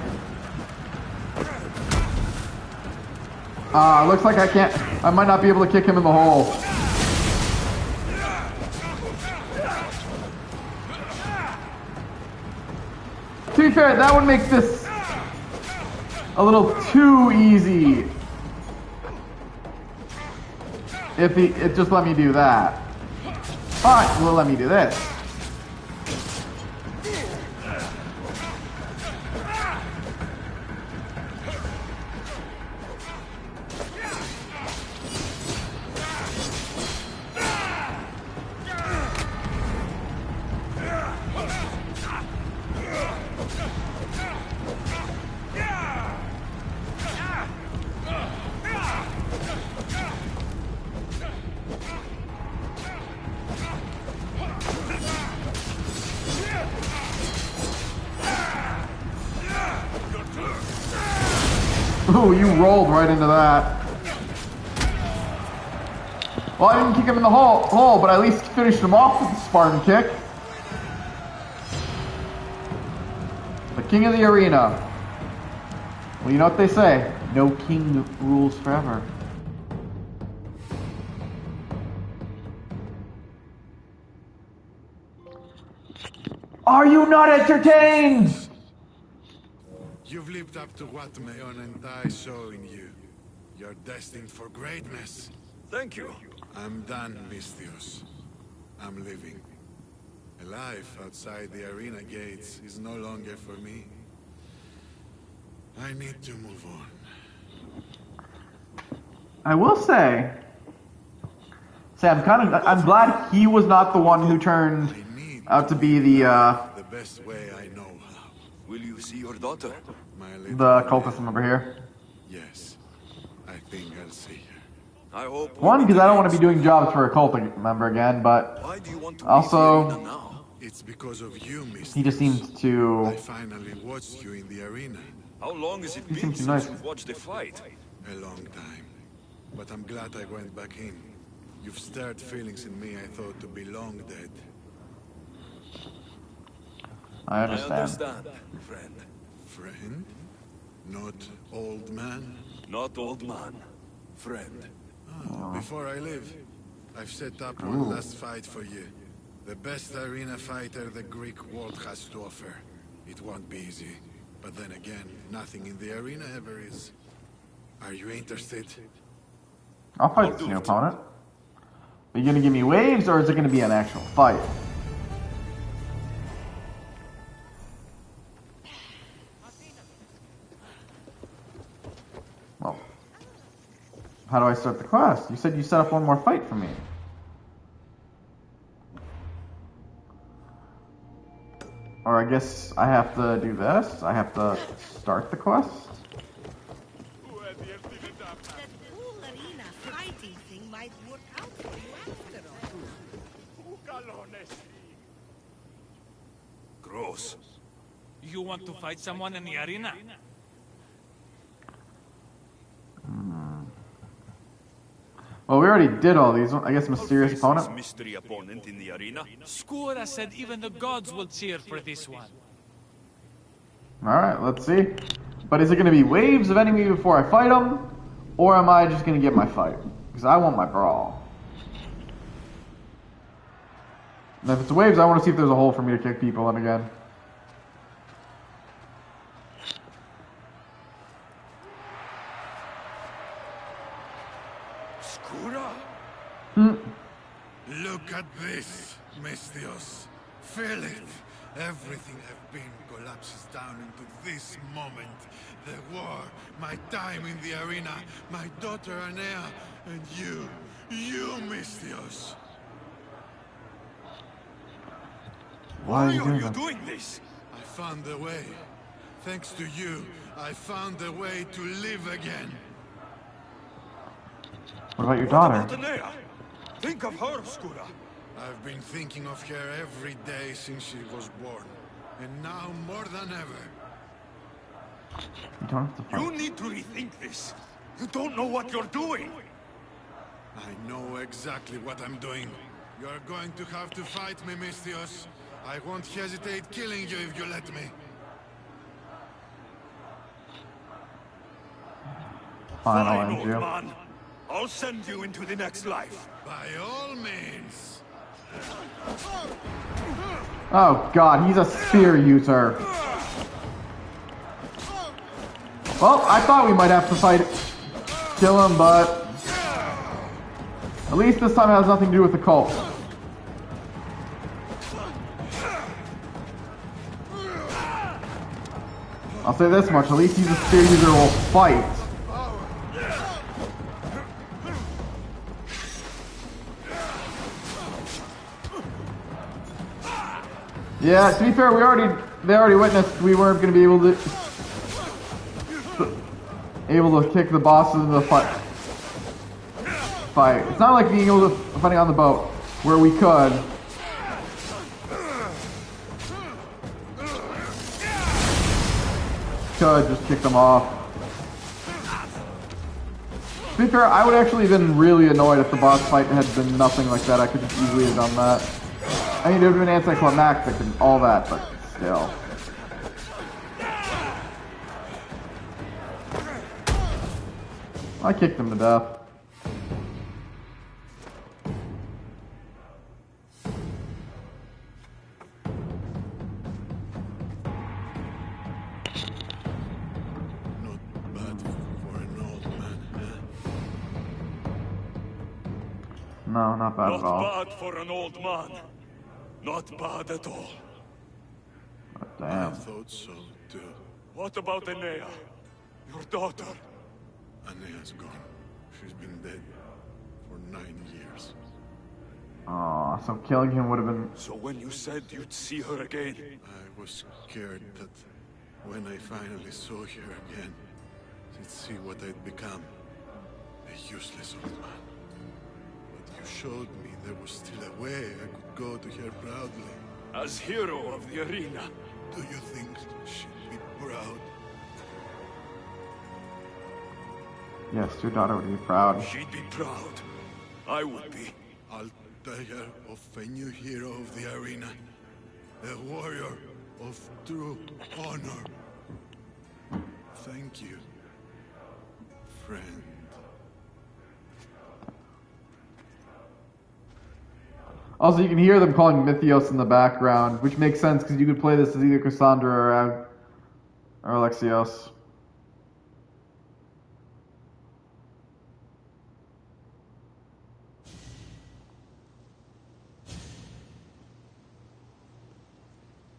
Looks like I might not be able to kick him in the hole. To be fair, that would make this a little too easy. If it just let me do that. But will let me do this. Ooh, you rolled right into that. Well, I didn't kick him in the hole, but I at least finished him off with the Spartan kick. The king of the arena. Well, you know what they say. No king rules forever. Are you not entertained? You've lived up to what Mayon and I saw in you. You're destined for greatness. Thank you. I'm done, Misthios. I'm leaving. A life outside the arena gates is no longer for me. I need to move on. I will say, I'm glad he was not the one who turned out to be the best way I know how. Will you see your daughter? The cultist member here. Yes, I think I'll see her. I hope. One, because I don't want to be doing jobs for a cult member again, but Why do you want to also, leave the arena now? It's because of you, Misthios. He just seems to. I finally watched you in the arena. How long has it He been seems since nice. you've watched the fight? A long time. But I'm glad I went back in. You've stirred feelings in me I thought to be long dead. I understand. I understand, friend. Friend? Not old man? Not old man. Friend. Before I leave, I've set up one last fight for you. The best arena fighter the Greek world has to offer. It won't be easy. But then again, nothing in the arena ever is. Are you interested? I'll fight this new opponent. Are you gonna give me waves, or is it gonna be an actual fight? Well, how do I start the quest? You said you set up one more fight for me. Or I guess I have to do this. I have to start the quest. Gross. You want to fight someone in the arena? Well, we already did all these. I guess mysterious opponent. Mystery opponent in the arena. Skura said even the gods will cheer for this one. Alright, let's see. But is it going to be waves of enemy before I fight them? Or am I just going to get my fight? Because I want my brawl. And if it's waves, I want to see if there's a hole for me to kick people in again. Look at this, Misthios. Feel it. Everything I've been collapses down into this moment. The war, my time in the arena, my daughter Anea, and you, Misthios. Why are you doing this? I found a way. Thanks to you, I found a way to live again. What about your daughter? What about Anea? Think of her, Skura. I've been thinking of her every day since she was born. And now more than ever. You don't have to fight. You need to rethink this. You don't know what you're doing. I know exactly what I'm doing. You're going to have to fight me, Misthios. I won't hesitate killing you if you let me. Fine, I'll Fine, end old you. man. I'll send you into the next life. By all means. Oh god, he's a spear user. Well, I thought we might have to fight, kill him, but at least this time it has nothing to do with the cult. I'll say this much, at least he's a spear user who will fight. Yeah, to be fair, they already witnessed we weren't going to be able to kick the bosses in the fight. It's not like being able to fighting on the boat where we could. Could just kick them off. To be fair, I would actually have been really annoyed if the boss fight had been nothing like that. I could just easily have done that. I mean, it would have been anticlimactic and all that, but still. I kicked him to death. Not bad for an old man, huh? No, not bad at all. Not bad for an old man. Not bad at all. Damn. I thought so, too. What about Anea? Your daughter? Aenea's gone. She's been dead for 9 years. Aw, so killing him would have been... So when you said you'd see her again... I was scared that when I finally saw her again, she'd see what I'd become. A useless old man. But you showed me there was still a way I could go to her proudly. As hero of the arena. Do you think she'd be proud? Yes, your daughter would be proud. She'd be proud. I would be. I'll tell her of a new hero of the arena. A warrior of true honor. Thank you, friend. Also, you can hear them calling Mythios in the background, which makes sense because you could play this as either Cassandra or Alexios.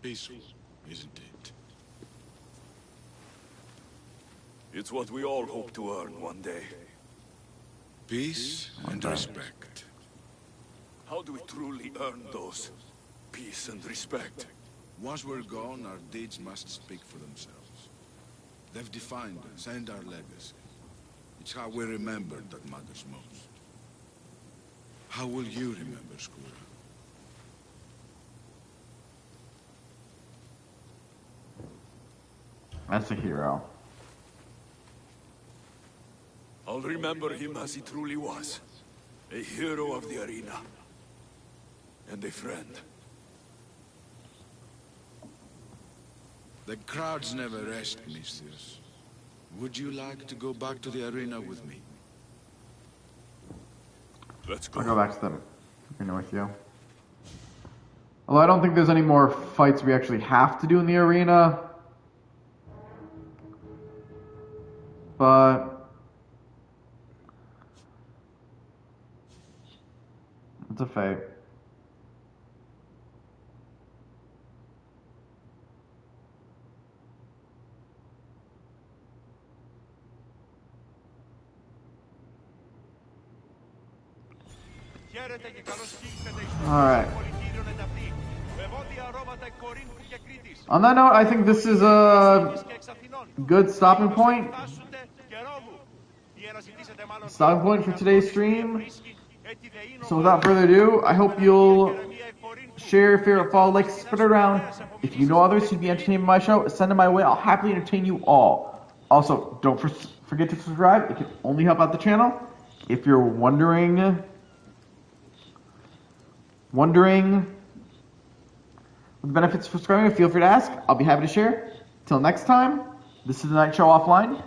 Peaceful, isn't it? It's what we all hope to earn one day. Peace and respect. How do we truly earn those? Peace and respect. Once we're gone, our deeds must speak for themselves. They've defined us and our legacy. It's how we're remembered that matters most. How will you remember, Skura? That's a hero. I'll remember him as he truly was. A hero of the arena. And a friend. The crowds never rest, Misthios. Would you like to go back to the arena with me? Let's go. I'll go back to them. With you. Although I don't think there's any more fights we actually have to do in the arena. But it's a fate. All right. On that note, I think this is a good stopping point. Stopping point for today's stream. So without further ado, I hope you'll share, favorite, follow, like, spread it around. If you know others who'd be entertained by my show, send them my way. I'll happily entertain you all. Also, don't forget to subscribe. It can only help out the channel. If you're wondering what the benefits of subscribing, feel free to ask. I'll be happy to share. Till next time, this is the Knightshow Offline.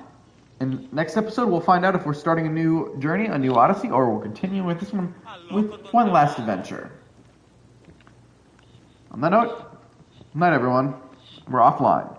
And next episode, we'll find out if we're starting a new journey, a new Odyssey, or we'll continue with this one with one last adventure. On that note, good night, everyone. We're offline.